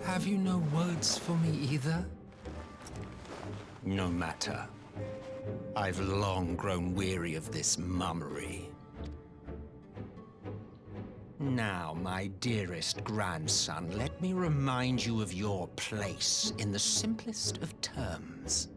Have you no words for me either? No matter. I've long grown weary of this mummery. Now, my dearest grandson, let me remind you of your place in the simplest of terms.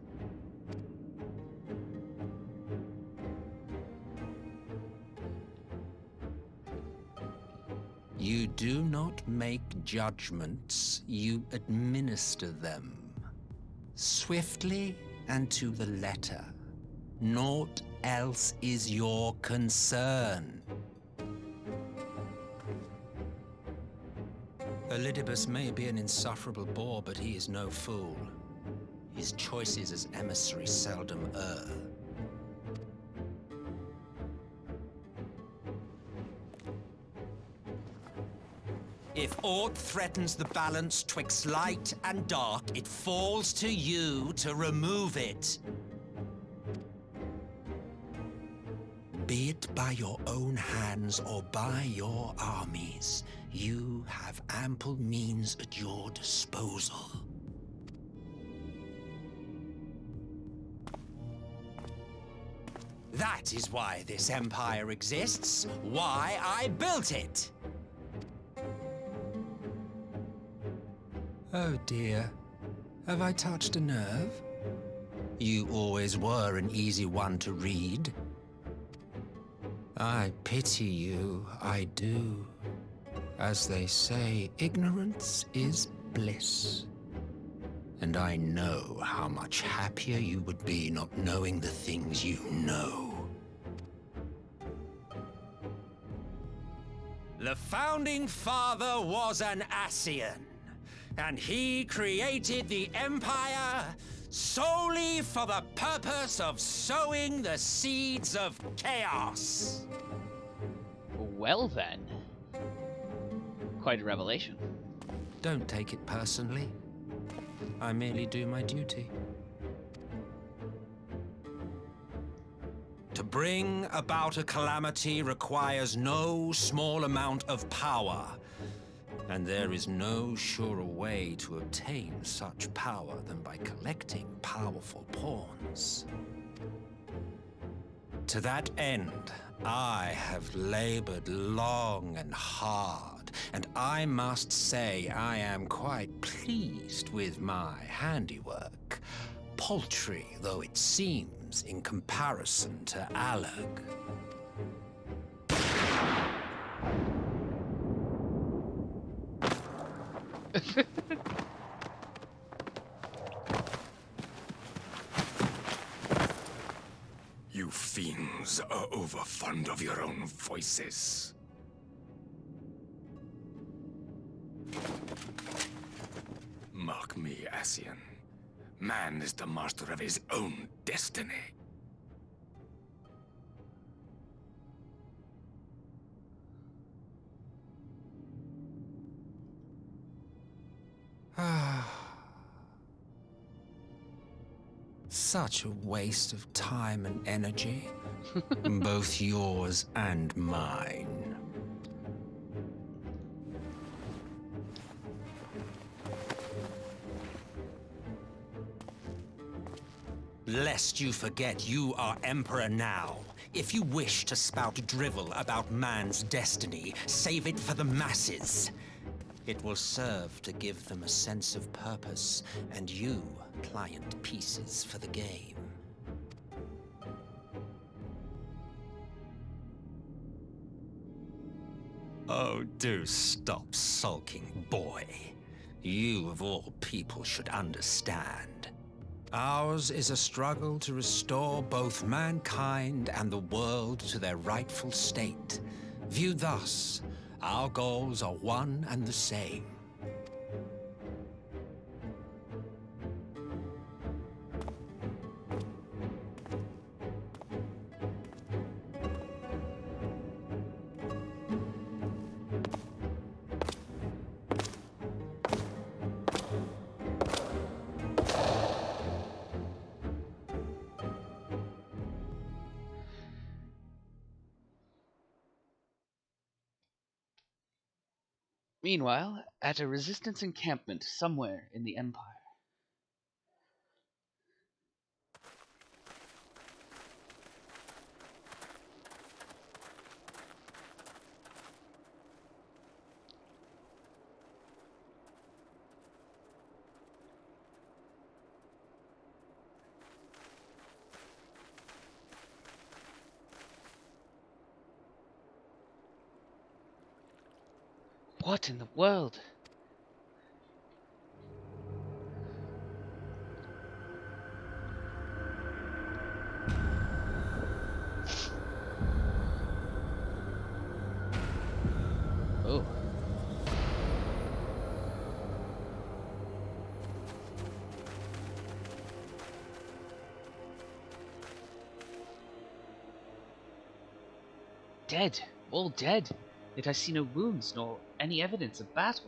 You do not make judgments, you administer them. Swiftly and to the letter. Naught else is your concern. Elidibus may be an insufferable bore, but he is no fool. His choices as emissary seldom err. If aught threatens the balance twixt light and dark, it falls to you to remove it. Be it by your own hands or by your armies, you have ample means at your disposal. That is why this empire exists, why I built it. Oh dear, have I touched a nerve? You always were an easy one to read. I pity you, I do. As they say, ignorance is bliss. And I know how much happier you would be not knowing the things you know. The founding father was an Ascian, and he created the Empire solely for the purpose of sowing the seeds of chaos. Well then. Quite a revelation. Don't take it personally. I merely do my duty. To bring about a calamity requires no small amount of power, and there is no surer way to obtain such power than by collecting powerful pawns. To that end, I have labored long and hard and I must say I am quite pleased with my handiwork. Paltry though it seems in comparison to Alag. You fiends are overfond of your own voices. Mark me, Ascian. Man is the master of his own destiny. Such a waste of time and energy. Both yours and mine. Lest you forget you are Emperor now. If you wish to spout drivel about man's destiny, save it for the masses. It will serve to give them a sense of purpose, and you, pliant pieces for the game. Oh, do stop sulking, boy. You, of all people, should understand. Ours is a struggle to restore both mankind and the world to their rightful state. Viewed thus, our goals are one and the same. Meanwhile, at a resistance encampment somewhere in the Empire. What in the world? Oh. Dead. All dead. Yet I see no wounds nor any evidence of battle.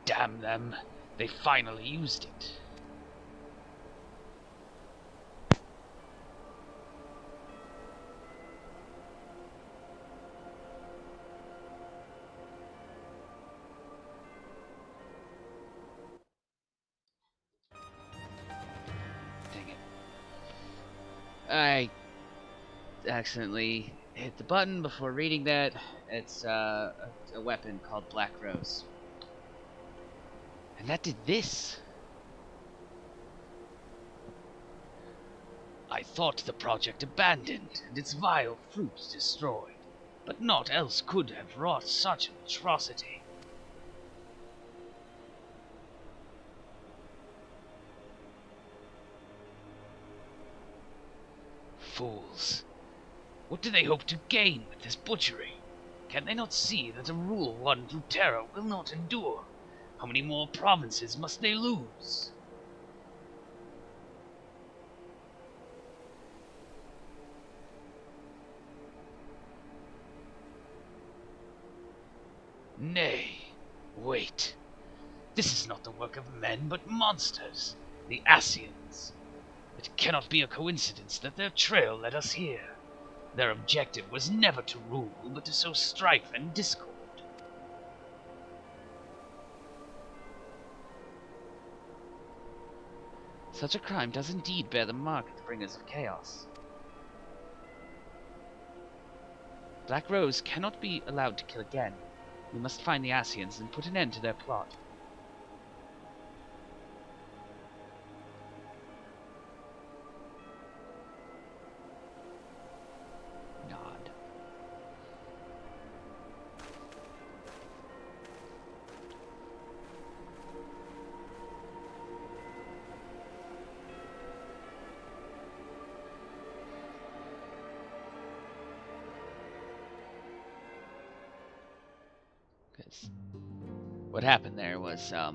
Damn them. They finally used it. Dang it. I accidentally hit the button before reading that. It's a weapon called Black Rose. And that did this. I thought the project abandoned and its vile fruits destroyed, but naught else could have wrought such an atrocity. Fools. What do they hope to gain with this butchery? Can they not see that a rule won through terror will not endure? How many more provinces must they lose? Nay, wait. This is not the work of men, but monsters, the Ascians. It cannot be a coincidence that their trail led us here. Their objective was never to rule, but to sow strife and discord. Such a crime does indeed bear the mark of the bringers of chaos. Black Rose cannot be allowed to kill again. We must find the Ascians and put an end to their plot. Nod. Because what happened there was I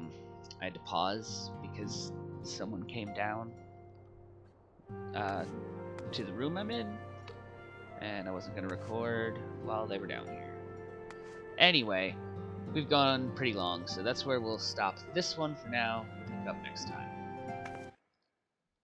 had to pause because someone came down to the room I'm in, and I wasn't going to record while they were down here. Anyway, we've gone pretty long, so that's where we'll stop this one for now. Pick up next time.